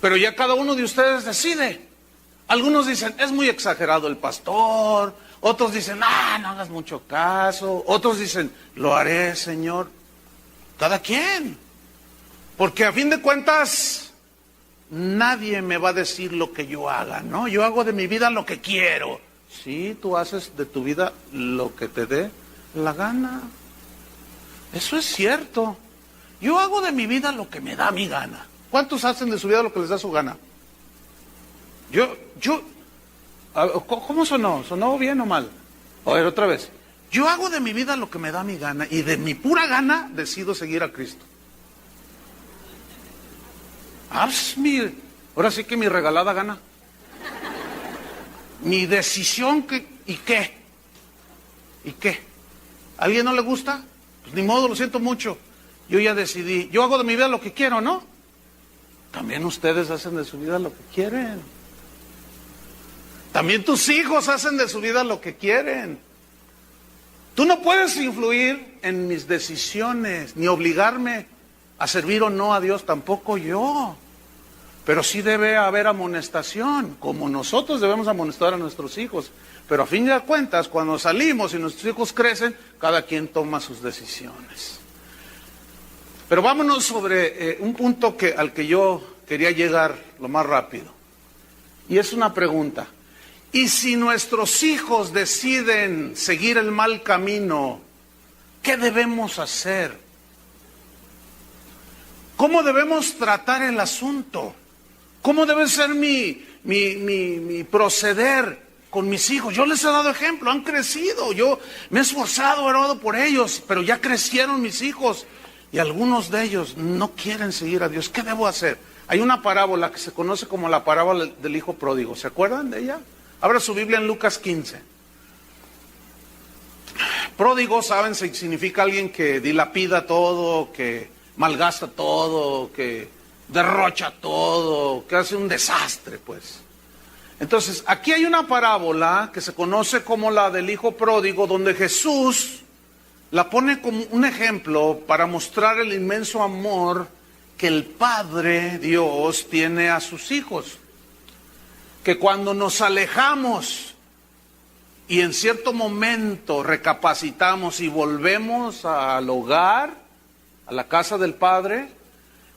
Pero ya cada uno de ustedes decide. Algunos dicen, es muy exagerado el pastor. Otros dicen, no hagas mucho caso. Otros dicen, lo haré, Señor. Cada quien. Porque a fin de cuentas, nadie me va a decir lo que yo haga, ¿no? Yo hago de mi vida lo que quiero. Sí, tú haces de tu vida lo que te dé la gana. Eso es cierto. yo hago de mi vida lo que me da mi gana. ¿Cuántos hacen de su vida lo que les da su gana? ¿Cómo sonó? ¿Sonó bien o mal? A ver, otra vez. Yo hago de mi vida lo que me da mi gana y de mi pura gana decido seguir a Cristo. Ahora sí que mi regalada gana. Mi decisión, ¿y qué? ¿Y qué? ¿A alguien no le gusta? Pues ni modo, lo siento mucho. Yo ya decidí. Yo hago de mi vida lo que quiero, ¿no? También ustedes hacen de su vida lo que quieren. También tus hijos hacen de su vida lo que quieren. Tú no puedes influir en mis decisiones, ni obligarme a servir o no a Dios, tampoco yo. Pero sí debe haber amonestación, como nosotros debemos amonestar a nuestros hijos. Pero a fin de cuentas, cuando salimos y nuestros hijos crecen, cada quien toma sus decisiones. Pero vámonos sobre un punto al que yo quería llegar lo más rápido. Y es una pregunta. ¿Y si nuestros hijos deciden seguir el mal camino, qué debemos hacer? ¿Cómo debemos tratar el asunto? ¿Cómo debe ser mi proceder con mis hijos? Yo les he dado ejemplo, han crecido, yo me he esforzado, he orado por ellos, pero ya crecieron mis hijos y algunos de ellos no quieren seguir a Dios. ¿Qué debo hacer? Hay una parábola que se conoce como la parábola del hijo pródigo. ¿Se acuerdan de ella? Abra su Biblia en Lucas 15. Pródigo, saben, significa alguien que dilapida todo, que malgasta todo, que derrocha todo, que hace un desastre, pues. Entonces, aquí hay una parábola que se conoce como la del hijo pródigo, donde Jesús la pone como un ejemplo para mostrar el inmenso amor que el Padre Dios tiene a sus hijos. Que cuando nos alejamos y en cierto momento recapacitamos y volvemos al hogar, a la casa del Padre,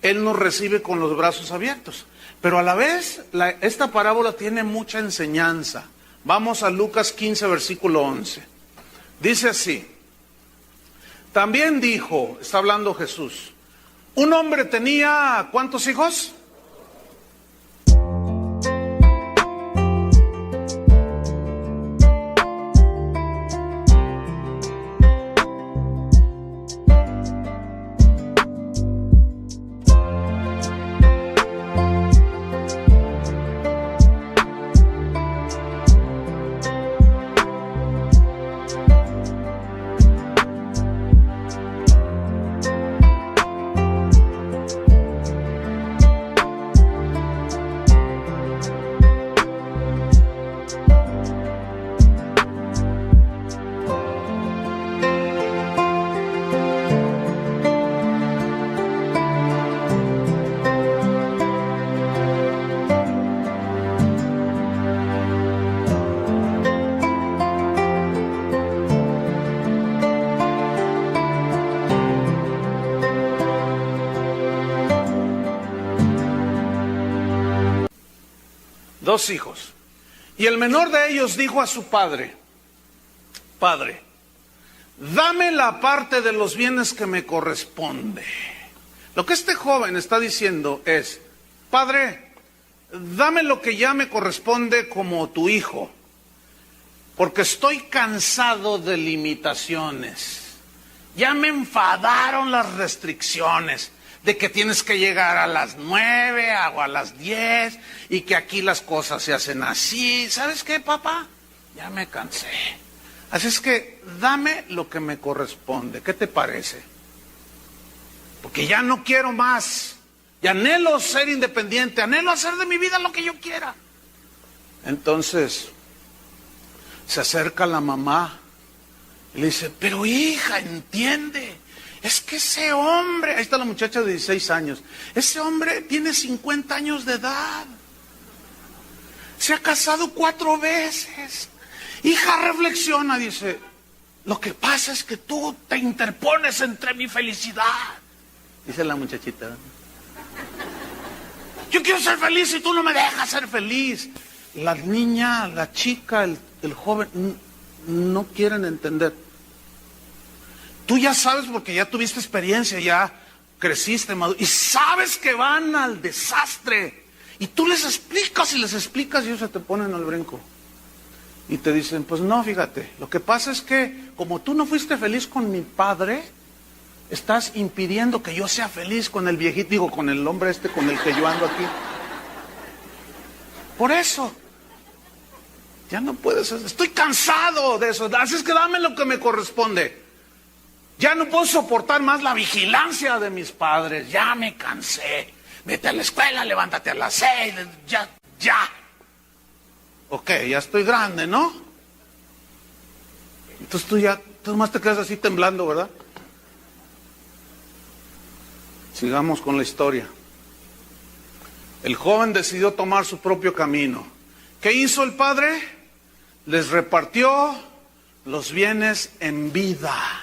Él nos recibe con los brazos abiertos. Pero a la vez, esta parábola tiene mucha enseñanza. Vamos a Lucas 15, versículo 11. Dice así: también dijo, está hablando Jesús, un hombre tenía, ¿cuántos hijos? Dos hijos. Y el menor de ellos dijo a su padre: Padre, dame la parte de los bienes que me corresponde. Lo que este joven está diciendo es: Padre, dame lo que ya me corresponde como tu hijo, porque estoy cansado de limitaciones. Ya me enfadaron las restricciones de que tienes que llegar a las 9 o a las 10 y que aquí las cosas se hacen así. ¿Sabes qué, papá? Ya me cansé. Así es que dame lo que me corresponde. ¿Qué te parece? Porque ya no quiero más. Y anhelo ser independiente, anhelo hacer de mi vida lo que yo quiera. Entonces se acerca la mamá y le dice: pero hija, entiende. Es que ese hombre, ahí está la muchacha de 16 años, ese hombre tiene 50 años de edad, se ha casado 4 veces. Hija, reflexiona, dice, lo que pasa es que tú te interpones entre mi felicidad. Dice la muchachita, yo quiero ser feliz y tú no me dejas ser feliz. La niña, la chica, el joven, no quieren entender. Tú ya sabes porque ya tuviste experiencia, ya creciste, y sabes que van al desastre. Y tú les explicas y ellos se te ponen al brinco. Y te dicen, pues no, fíjate, lo que pasa es que como tú no fuiste feliz con mi padre, estás impidiendo que yo sea feliz con el viejito, digo, con el hombre con el que yo ando aquí. Por eso, ya no puedes, estoy cansado de eso, así es que dame lo que me corresponde. Ya no puedo soportar más la vigilancia de mis padres, ya me cansé. Vete a la escuela, levántate a las 6, ya. Ok, ya estoy grande, ¿no? Entonces tú nomás te quedas así temblando, ¿verdad? Sigamos con la historia. El joven decidió tomar su propio camino. ¿Qué hizo el padre? Les repartió los bienes en vida.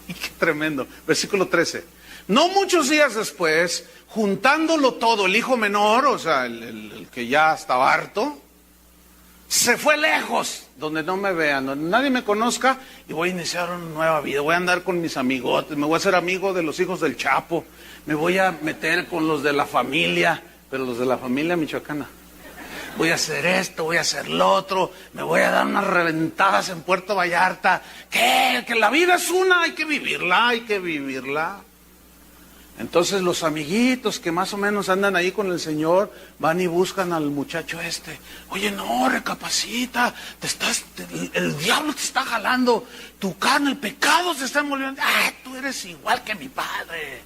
Y qué tremendo. Versículo 13. No muchos días después, juntándolo todo, el hijo menor, o sea, el que ya estaba harto, se fue lejos, donde no me vean, donde nadie me conozca, y voy a iniciar una nueva vida. Voy a andar con mis amigotes, me voy a hacer amigo de los hijos del Chapo, me voy a meter con los de la familia, pero los de la familia michoacana. Voy a hacer esto, voy a hacer lo otro, me voy a dar unas reventadas en Puerto Vallarta. ¿Qué? Que la vida es una, hay que vivirla. Entonces los amiguitos que más o menos andan ahí con el Señor van y buscan al muchacho este. Oye, no, recapacita, el diablo te está jalando, tu carne, el pecado se está envolviendo. Tú eres igual que mi padre.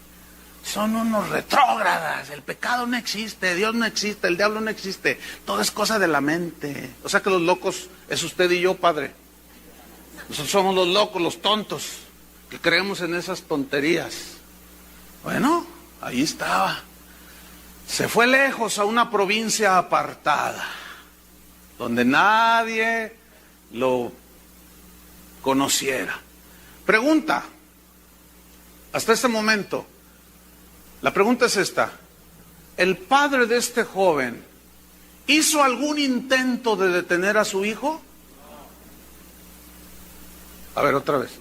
Son unos retrógradas, el pecado no existe, Dios no existe, el diablo no existe, todo es cosa de la mente. O sea que los locos es usted y yo, padre. Nosotros somos los locos, los tontos, que creemos en esas tonterías. Bueno, ahí estaba. Se fue lejos a una provincia apartada, donde nadie lo conociera. Pregunta, hasta este momento, la pregunta es esta: ¿el padre de este joven hizo algún intento de detener a su hijo? A ver, otra vez.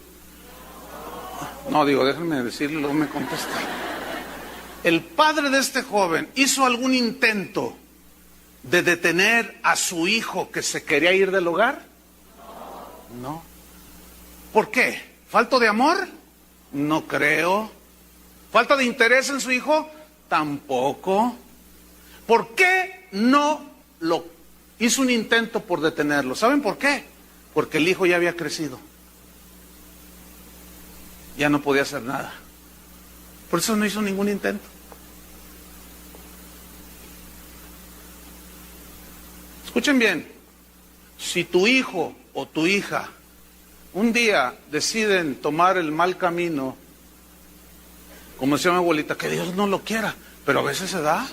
No, déjenme decirle, luego me contesta. ¿El padre de este joven hizo algún intento de detener a su hijo que se quería ir del hogar? No. ¿Por qué? ¿Falta de amor? No creo. ¿Falta de interés en su hijo? Tampoco. ¿Por qué no lo hizo un intento por detenerlo? ¿Saben por qué? Porque el hijo ya había crecido. Ya no podía hacer nada. Por eso no hizo ningún intento. Escuchen bien, si tu hijo o tu hija un día deciden tomar el mal camino, como decía mi abuelita, que Dios no lo quiera, pero a veces se da,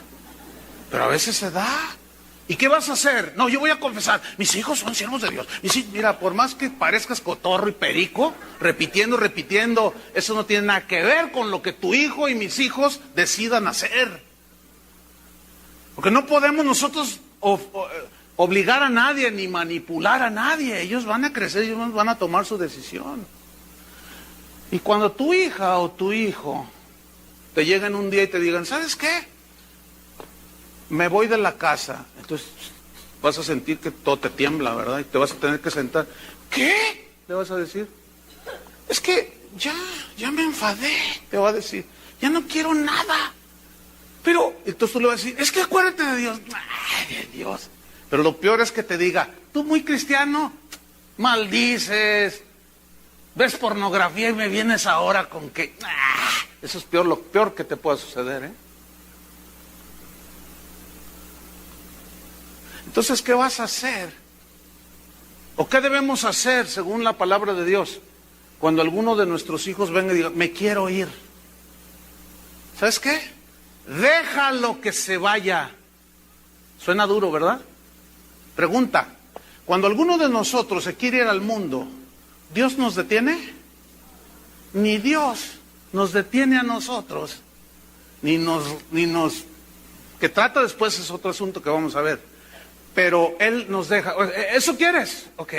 ¿Y qué vas a hacer? No, yo voy a confesar, mis hijos son siervos de Dios. Mira, por más que parezcas cotorro y perico, repitiendo, eso no tiene nada que ver con lo que tu hijo y mis hijos decidan hacer. Porque no podemos nosotros obligar a nadie ni manipular a nadie. Ellos van a crecer, ellos van a tomar su decisión. Y cuando tu hija o tu hijo te lleguen un día y te digan, ¿sabes qué? Me voy de la casa. Entonces vas a sentir que todo te tiembla, ¿verdad? Y te vas a tener que sentar. ¿Qué? Le vas a decir. Es que ya me enfadé, te va a decir. Ya no quiero nada. Pero, entonces tú le vas a decir, es que acuérdate de Dios. Ay, de Dios. Pero lo peor es que te diga, tú muy cristiano, maldices, ves pornografía y me vienes ahora con que... Eso es peor, lo peor que te pueda suceder, ¿eh? Entonces, ¿qué vas a hacer? ¿O qué debemos hacer según la palabra de Dios cuando alguno de nuestros hijos venga y diga, me quiero ir? ¿Sabes qué? Déjalo que se vaya. Suena duro, ¿verdad? Pregunta, cuando alguno de nosotros se quiere ir al mundo, ¿Dios nos detiene? Ni Dios nos detiene a nosotros, ni nos... Que trata después es otro asunto que vamos a ver. Pero Él nos deja. ¿Eso quieres? Ok.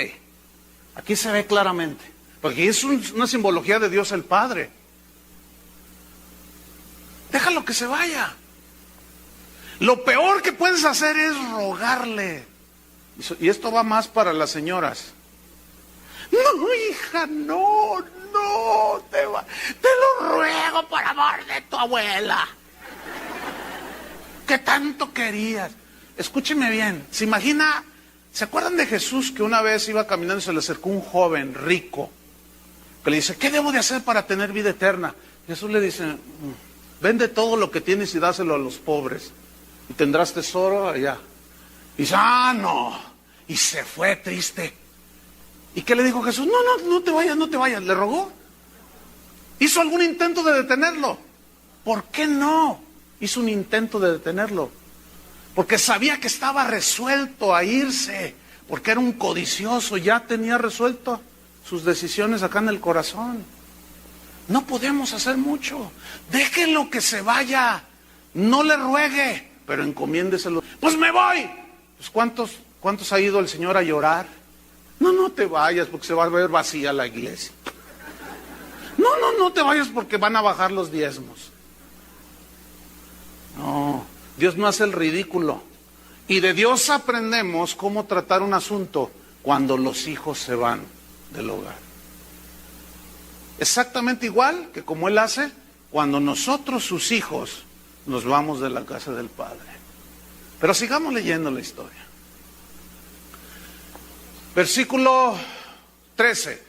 Aquí se ve claramente. Porque es una simbología de Dios el Padre. Déjalo que se vaya. Lo peor que puedes hacer es rogarle. Y esto va más para las señoras. No, hija, no, te lo ruego por amor de tu abuela. ¿Qué tanto querías? Escúcheme bien, ¿se acuerdan de Jesús que una vez iba caminando y se le acercó un joven rico? Que le dice, ¿qué debo de hacer para tener vida eterna? Jesús le dice, vende todo lo que tienes y dáselo a los pobres. Y tendrás tesoro allá. Y dice, no. Y se fue triste. ¿Y qué le dijo Jesús? No te vayas. ¿Le rogó? ¿Hizo algún intento de detenerlo? ¿Por qué no hizo un intento de detenerlo? Porque sabía que estaba resuelto a irse. Porque era un codicioso, ya tenía resuelto sus decisiones acá en el corazón. No podemos hacer mucho. Déjenlo que se vaya. No le ruegue, pero encomiéndeselo. Pues me voy. Pues ¿cuántos ha ido el Señor a llorar? No te vayas porque se va a ver vacía la iglesia. No te vayas porque van a bajar los diezmos. No, Dios no hace el ridículo. Y de Dios aprendemos cómo tratar un asunto cuando los hijos se van del hogar. Exactamente igual que como Él hace cuando nosotros, sus hijos, nos vamos de la casa del Padre. Pero sigamos leyendo la historia. Versículo 13.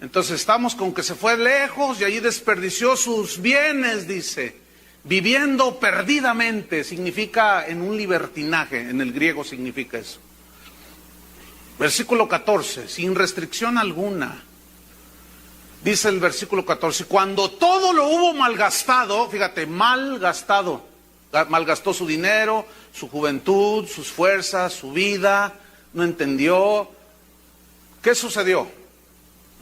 Entonces estamos con que se fue lejos y allí desperdició sus bienes, dice. Viviendo perdidamente, significa en un libertinaje, en el griego significa eso. Versículo 14, sin restricción alguna. Dice el versículo 14, cuando todo lo hubo malgastado, fíjate, malgastado, malgastó su dinero, su juventud, sus fuerzas, su vida, no entendió. ¿Qué sucedió?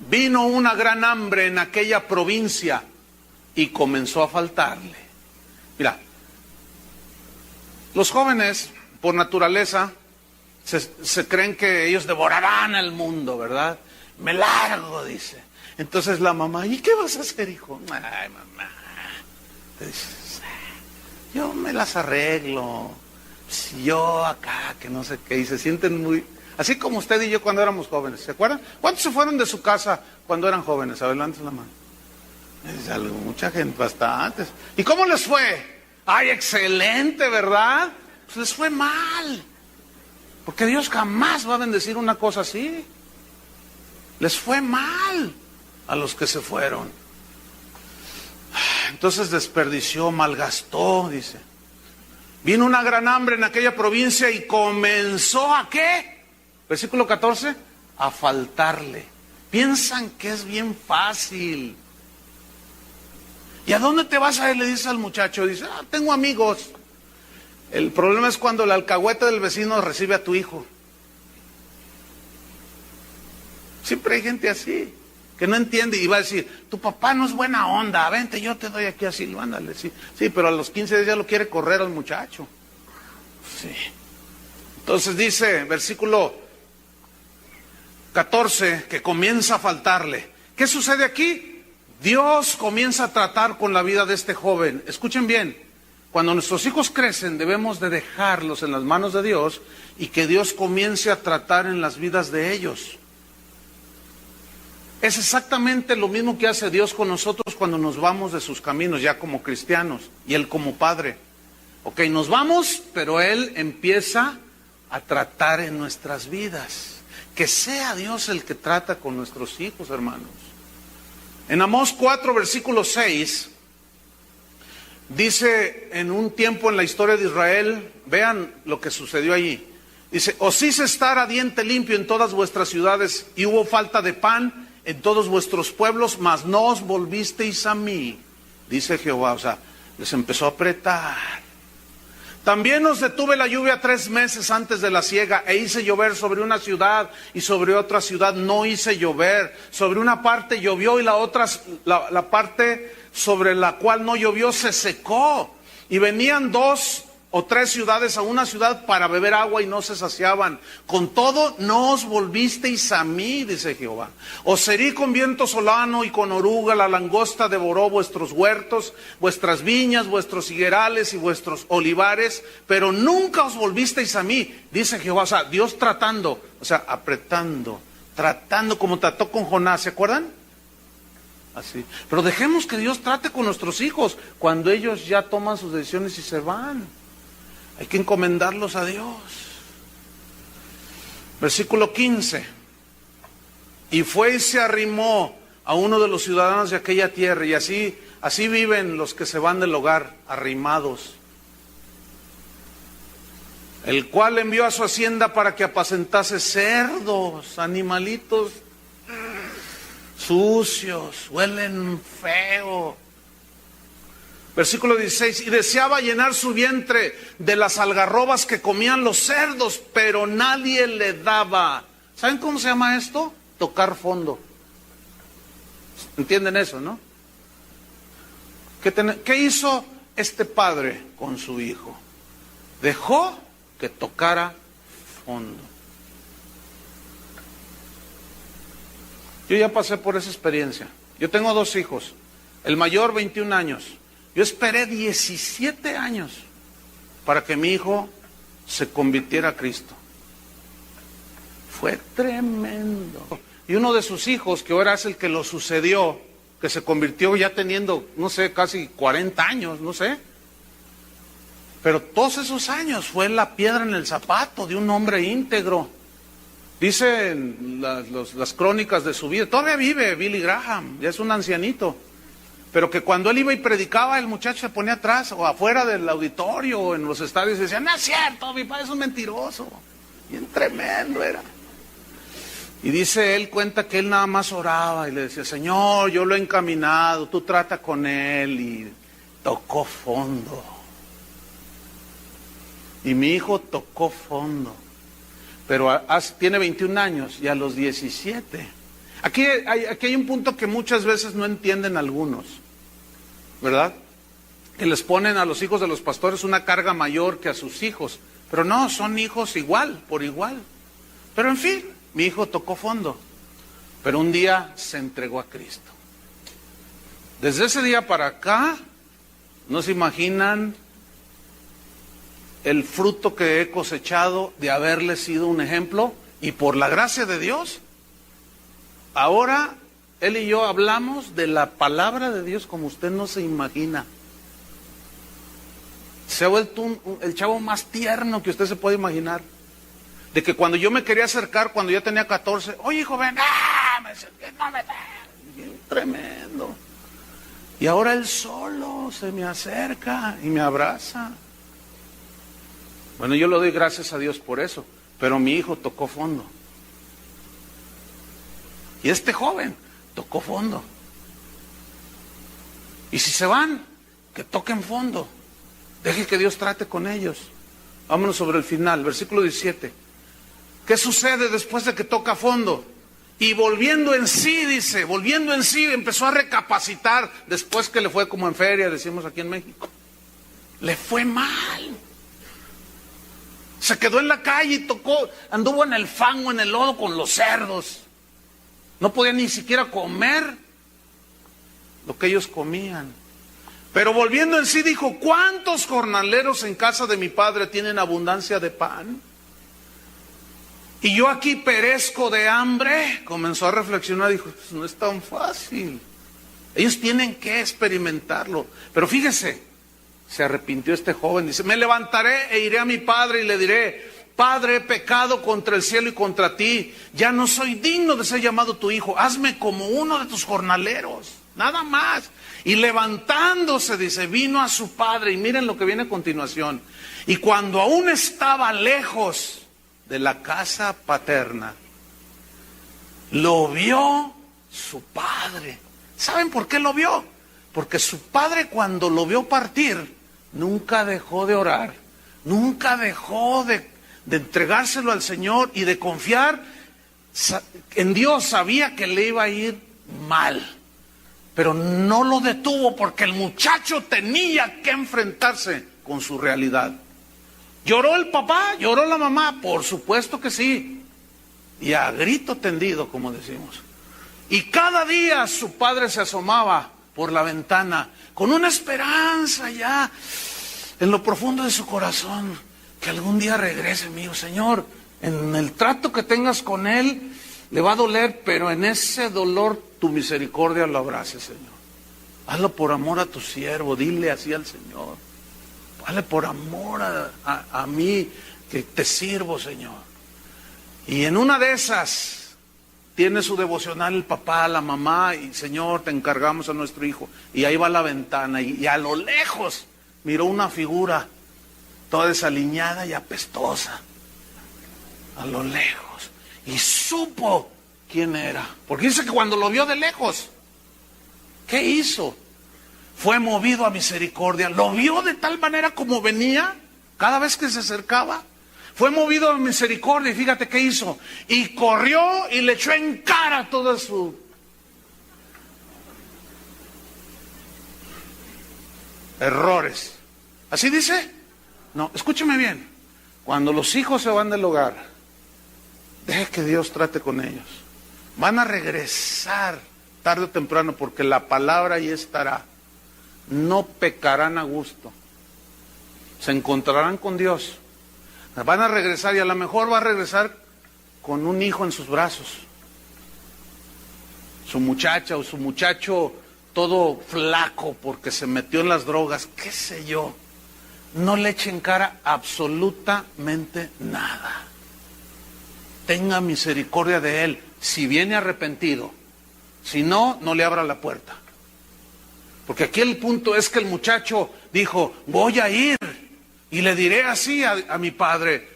Vino una gran hambre en aquella provincia y comenzó a faltarle. Mira, los jóvenes, por naturaleza, se creen que ellos devorarán al mundo, ¿verdad? Me largo, dice. Entonces la mamá, ¿y qué vas a hacer, hijo? Ay, mamá. Te dices, yo me las arreglo. Yo acá, que no sé qué. Y se sienten muy... Así como usted y yo cuando éramos jóvenes, ¿se acuerdan? ¿Cuántos se fueron de su casa cuando eran jóvenes? A ver, levanten la mano. Es algo, mucha gente, bastantes. ¿Y cómo les fue? Ay, excelente, ¿verdad? Pues les fue mal. Porque Dios jamás va a bendecir una cosa así. Les fue mal a los que se fueron. Entonces desperdició, malgastó, dice. Vino una gran hambre en aquella provincia y comenzó ¿a qué? Versículo 14, a faltarle. Piensan que es bien fácil. ¿Y a dónde te vas a ir? Le dice al muchacho, dice, tengo amigos. El problema es cuando el alcahuete del vecino recibe a tu hijo. Siempre hay gente así, que no entiende y va a decir, tu papá no es buena onda, vente, yo te doy aquí así, ándale, sí, pero a los 15 días ya lo quiere correr al muchacho. Sí. Entonces dice, versículo 14, que comienza a faltarle. ¿Qué sucede aquí? Dios comienza a tratar con la vida de este joven. Escuchen bien, cuando nuestros hijos crecen debemos de dejarlos en las manos de Dios y que Dios comience a tratar en las vidas de ellos. Es exactamente lo mismo que hace Dios con nosotros cuando nos vamos de sus caminos, ya como cristianos, y Él como Padre. Ok, nos vamos, pero Él empieza a tratar en nuestras vidas. Que sea Dios el que trata con nuestros hijos, hermanos. En Amós 4, versículo 6, dice en un tiempo en la historia de Israel, vean lo que sucedió allí. Dice, os hice estar a diente limpio en todas vuestras ciudades y hubo falta de pan en todos vuestros pueblos, mas no os volvisteis a mí, dice Jehová. O sea, les empezó a apretar. También os detuve la lluvia 3 meses antes de la siega e hice llover sobre una ciudad y sobre otra ciudad no hice llover. Sobre una parte llovió y la otra, la parte sobre la cual no llovió se secó. Y venían 2 o 3 ciudades a una ciudad para beber agua y no se saciaban. Con todo no os volvisteis a mí, dice Jehová. Os herí con viento solano y con oruga, la langosta devoró vuestros huertos, vuestras viñas, vuestros higuerales y vuestros olivares, pero nunca os volvisteis a mí, dice Jehová. O sea, Dios tratando, o sea, apretando, tratando como trató con Jonás, ¿se acuerdan? Así. Pero dejemos que Dios trate con nuestros hijos cuando ellos ya toman sus decisiones y se van. Hay que encomendarlos a Dios. Versículo 15. Y fue y se arrimó a uno de los ciudadanos de aquella tierra, y así viven los que se van del hogar, arrimados. El cual envió a su hacienda para que apacentase cerdos, animalitos sucios, huelen feo. Versículo 16, y deseaba llenar su vientre de las algarrobas que comían los cerdos, pero nadie le daba. ¿Saben cómo se llama esto? Tocar fondo. ¿Entienden eso, no? ¿Qué hizo este padre con su hijo? Dejó que tocara fondo. Yo ya pasé por esa experiencia. Yo tengo 2 hijos. El mayor, 21 años. Yo esperé 17 años para que mi hijo se convirtiera a Cristo. Fue tremendo. Y uno de sus hijos, que ahora es el que lo sucedió, que se convirtió ya teniendo, no sé, casi 40 años, no sé. Pero todos esos años fue la piedra en el zapato de un hombre íntegro. Dicen las crónicas de su vida, todavía vive Billy Graham, ya es un ancianito, pero que cuando él iba y predicaba, el muchacho se ponía atrás o afuera del auditorio o en los estadios y decía, no es cierto, mi padre es un mentiroso. Bien tremendo era. Y dice, él cuenta que él nada más oraba y le decía, Señor, yo lo he encaminado, tú trata con él, y tocó fondo. Y mi hijo tocó fondo. Pero tiene 21 años y a los 17. Aquí hay un punto que muchas veces no entienden algunos, ¿verdad? Que les ponen a los hijos de los pastores una carga mayor que a sus hijos. Pero no, son hijos igual, por igual. Pero en fin, mi hijo tocó fondo. Pero un día se entregó a Cristo. Desde ese día para acá, no se imaginan el fruto que he cosechado de haberle sido un ejemplo, y por la gracia de Dios, ahora él y yo hablamos de la palabra de Dios como usted no se imagina. Se ha vuelto el chavo más tierno que usted se puede imaginar. De que cuando yo me quería acercar, cuando yo tenía 14, oye hijo, ven, me decía, no me bien tremendo. Y ahora él solo se me acerca y me abraza. Bueno, yo le doy gracias a Dios por eso, pero mi hijo tocó fondo. Y este joven tocó fondo. Y si se van, que toquen fondo. Deje que Dios trate con ellos. Vámonos sobre el final, versículo 17. ¿Qué sucede después de que toca fondo? Y volviendo en sí, dice, volviendo en sí, empezó a recapacitar después que le fue como en feria, decimos aquí en México. Le fue mal. Se quedó en la calle y tocó, anduvo en el fango, en el lodo con los cerdos. No podía ni siquiera comer lo que ellos comían. Pero volviendo en sí dijo, ¿cuántos jornaleros en casa de mi padre tienen abundancia de pan? Y yo aquí perezco de hambre. Comenzó a reflexionar, dijo, pues no es tan fácil. Ellos tienen que experimentarlo. Pero fíjese, se arrepintió este joven, dice, me levantaré e iré a mi padre y le diré, Padre, he pecado contra el cielo y contra ti, ya no soy digno de ser llamado tu hijo, hazme como uno de tus jornaleros, nada más. Y levantándose, dice, vino a su padre, y miren lo que viene a continuación, y cuando aún estaba lejos de la casa paterna, lo vio su padre. ¿Saben por qué lo vio? Porque su padre, cuando lo vio partir, nunca dejó de orar, nunca dejó de entregárselo al Señor y de confiar en Dios. Sabía que le iba a ir mal, pero no lo detuvo porque el muchacho tenía que enfrentarse con su realidad. ¿Lloró el papá? ¿Lloró la mamá? Por supuesto que sí. Y a grito tendido, como decimos. Y cada día su padre se asomaba por la ventana con una esperanza ya en lo profundo de su corazón, que algún día regrese. Mi hijo, Señor, en el trato que tengas con él le va a doler, pero en ese dolor tu misericordia lo abrace, Señor. Hazlo por amor a tu siervo, dile así al Señor. Hazle por amor a mí, que te sirvo, Señor. Y en una de esas tiene su devocional el papá, la mamá, y Señor, te encargamos a nuestro hijo. Y ahí va a la ventana, y a lo lejos miró una figura toda desaliñada y apestosa. A lo lejos. Y supo quién era. Porque dice que cuando lo vio de lejos, ¿qué hizo? Fue movido a misericordia. Lo vio de tal manera como venía, cada vez que se acercaba. Fue movido a misericordia y fíjate qué hizo. Y corrió y le echó en cara toda su... errores. ¿Así dice? No, escúcheme bien. Cuando los hijos se van del hogar, deje que Dios trate con ellos. Van a regresar tarde o temprano porque la palabra ahí estará. No pecarán a gusto. Se encontrarán con Dios. Van a regresar y a lo mejor va a regresar con un hijo en sus brazos. Su muchacha o su muchacho todo flaco porque se metió en las drogas, qué sé yo. No le echen cara absolutamente nada. Tenga misericordia de él si viene arrepentido. Si no, no le abra la puerta. Porque aquí el punto es que el muchacho dijo, voy a ir y le diré así a mi padre.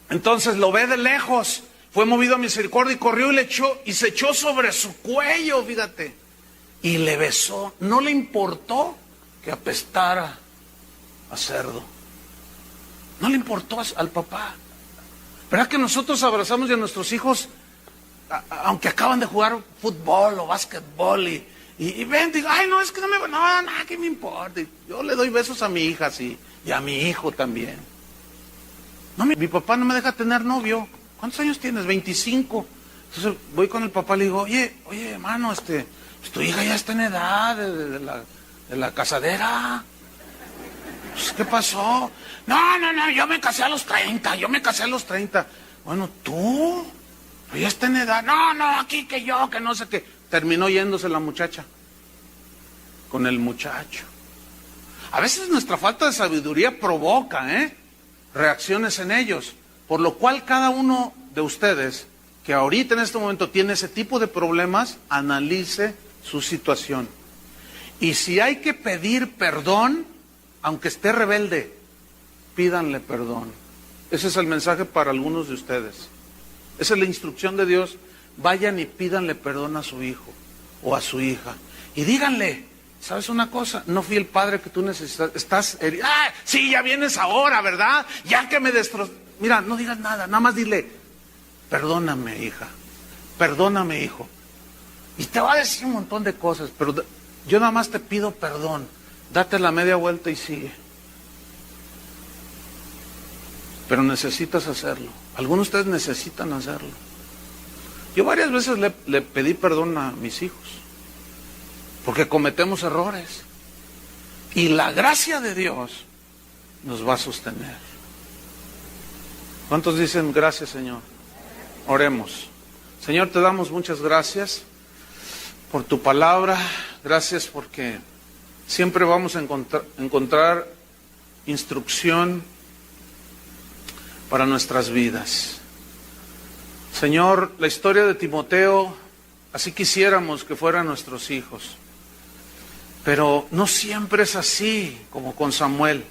Entonces lo ve de lejos, fue movido a misericordia y corrió y se echó sobre su cuello, fíjate, y le besó. No le importó que apestara a cerdo. No le importó al papá. ¿Verdad que nosotros abrazamos a nuestros hijos, aunque acaban de jugar fútbol o básquetbol y ven, digo, ay, no, es que no me... No, nada, ¿qué me importa? Yo le doy besos a mi hija, sí, y a mi hijo también. No, mi papá no me deja tener novio. ¿Cuántos años tienes? 25. Entonces voy con el papá y le digo, oye, hermano, pues tu hija ya está en edad de la casadera. Pues, ¿qué pasó? No, yo me casé a los 30. Bueno, ¿tú? Pero ya está en edad. No, aquí que yo, que no sé qué. Terminó yéndose la muchacha con el muchacho. A veces nuestra falta de sabiduría provoca reacciones en ellos, por lo cual cada uno de ustedes que ahorita en este momento tiene ese tipo de problemas, analice su situación. Y si hay que pedir perdón, aunque esté rebelde, pídanle perdón. Ese es el mensaje para algunos de ustedes. Esa es la instrucción de Dios. Vayan y pídanle perdón a su hijo o a su hija. Y díganle, ¿sabes una cosa? No fui el padre que tú necesitas. Estás herido. ¡Ah! Sí, ya vienes ahora, ¿verdad? Ya que me destrozó. Mira, no digas nada, nada más dile, perdóname, hija. Perdóname, hijo. Y te va a decir un montón de cosas, pero yo nada más te pido perdón. Date la media vuelta y sigue. Pero necesitas hacerlo. Algunos de ustedes necesitan hacerlo. Yo varias veces le pedí perdón a mis hijos, porque cometemos errores. Y la gracia de Dios nos va a sostener. ¿Cuántos dicen gracias, Señor? Oremos. Señor, te damos muchas gracias por tu palabra. Gracias porque siempre vamos a encontrar instrucción para nuestras vidas. Señor, la historia de Timoteo, así quisiéramos que fueran nuestros hijos. Pero no siempre es así como con Samuel.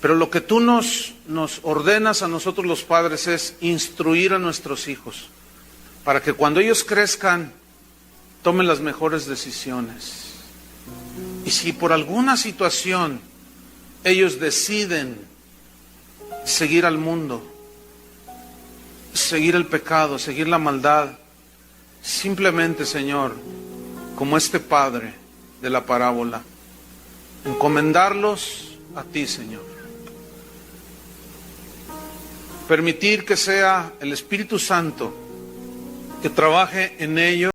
Pero lo que tú nos ordenas a nosotros los padres es instruir a nuestros hijos, para que cuando ellos crezcan, tomen las mejores decisiones. Y si por alguna situación ellos deciden seguir al mundo, seguir el pecado, seguir la maldad, simplemente, Señor, como este padre de la parábola, encomendarlos a ti, Señor. permitir que sea el Espíritu Santo que trabaje en ellos.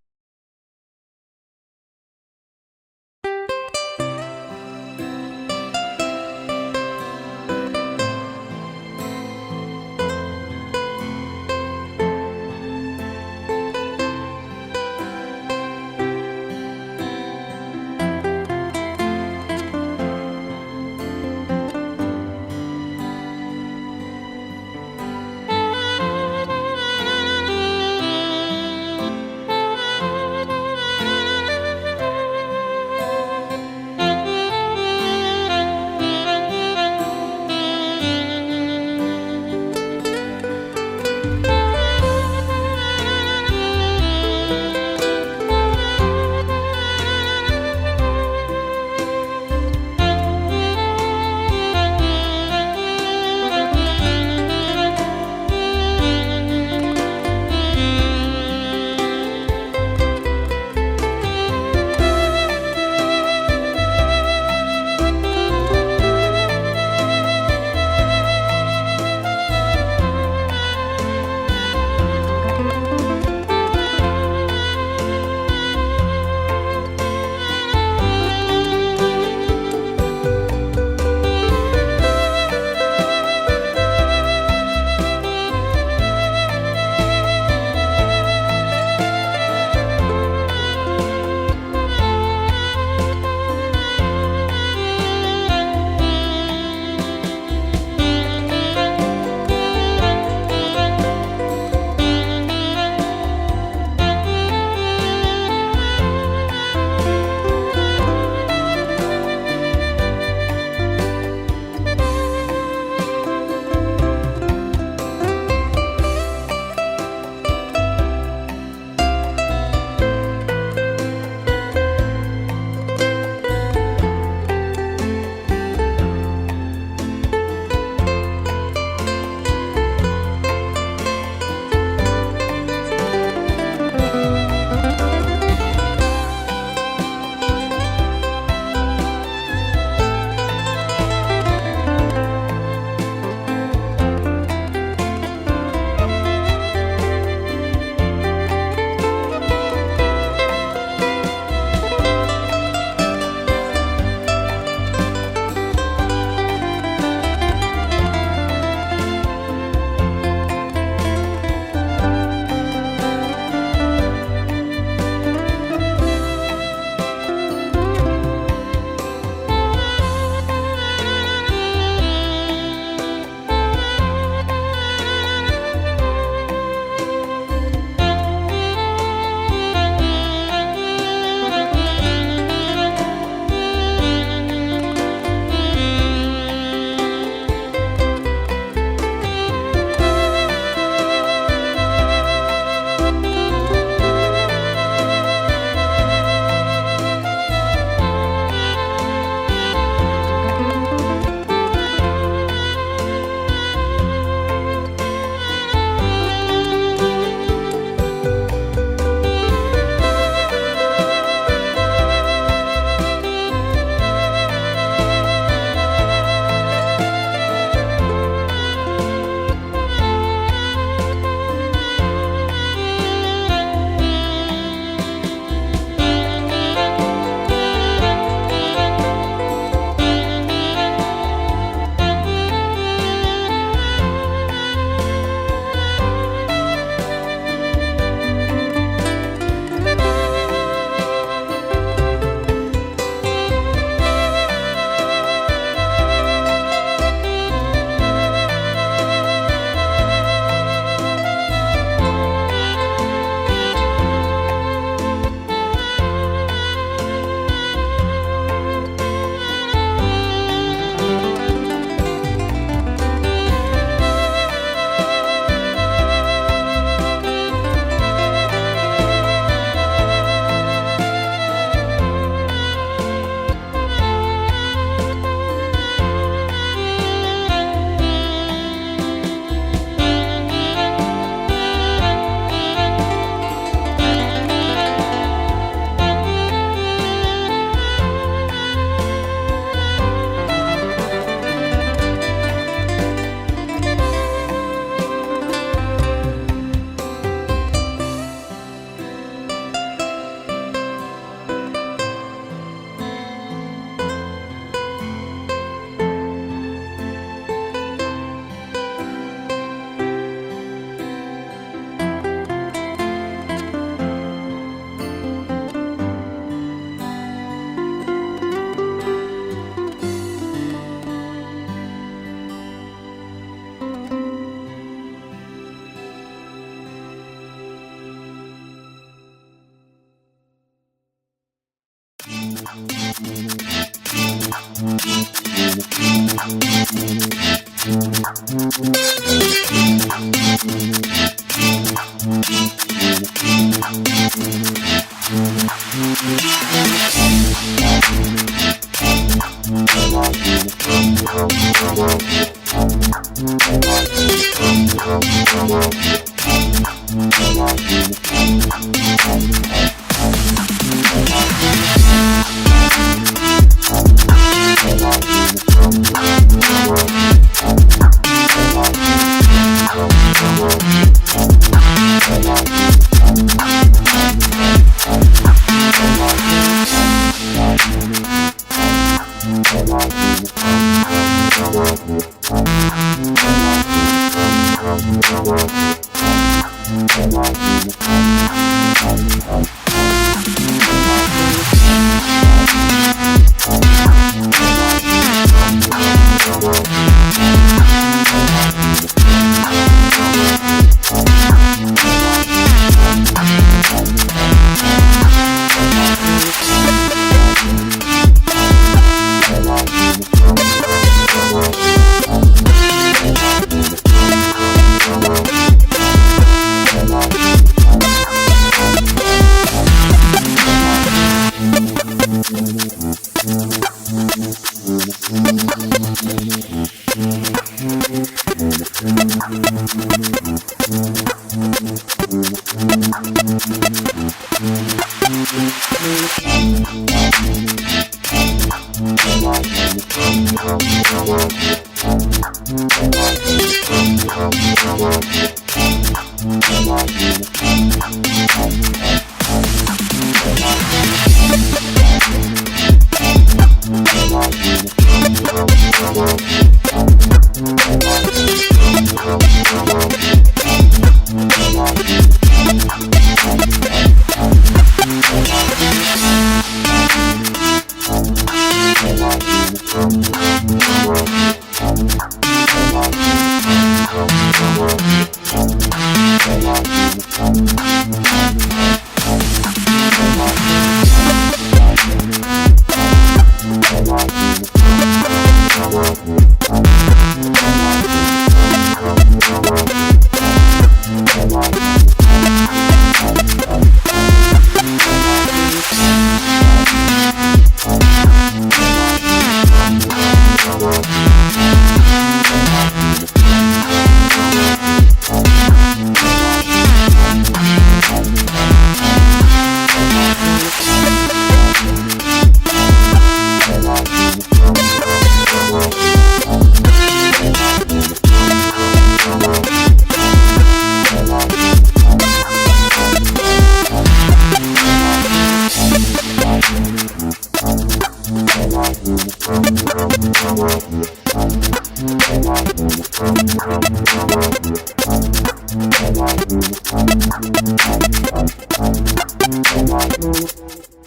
Thank you.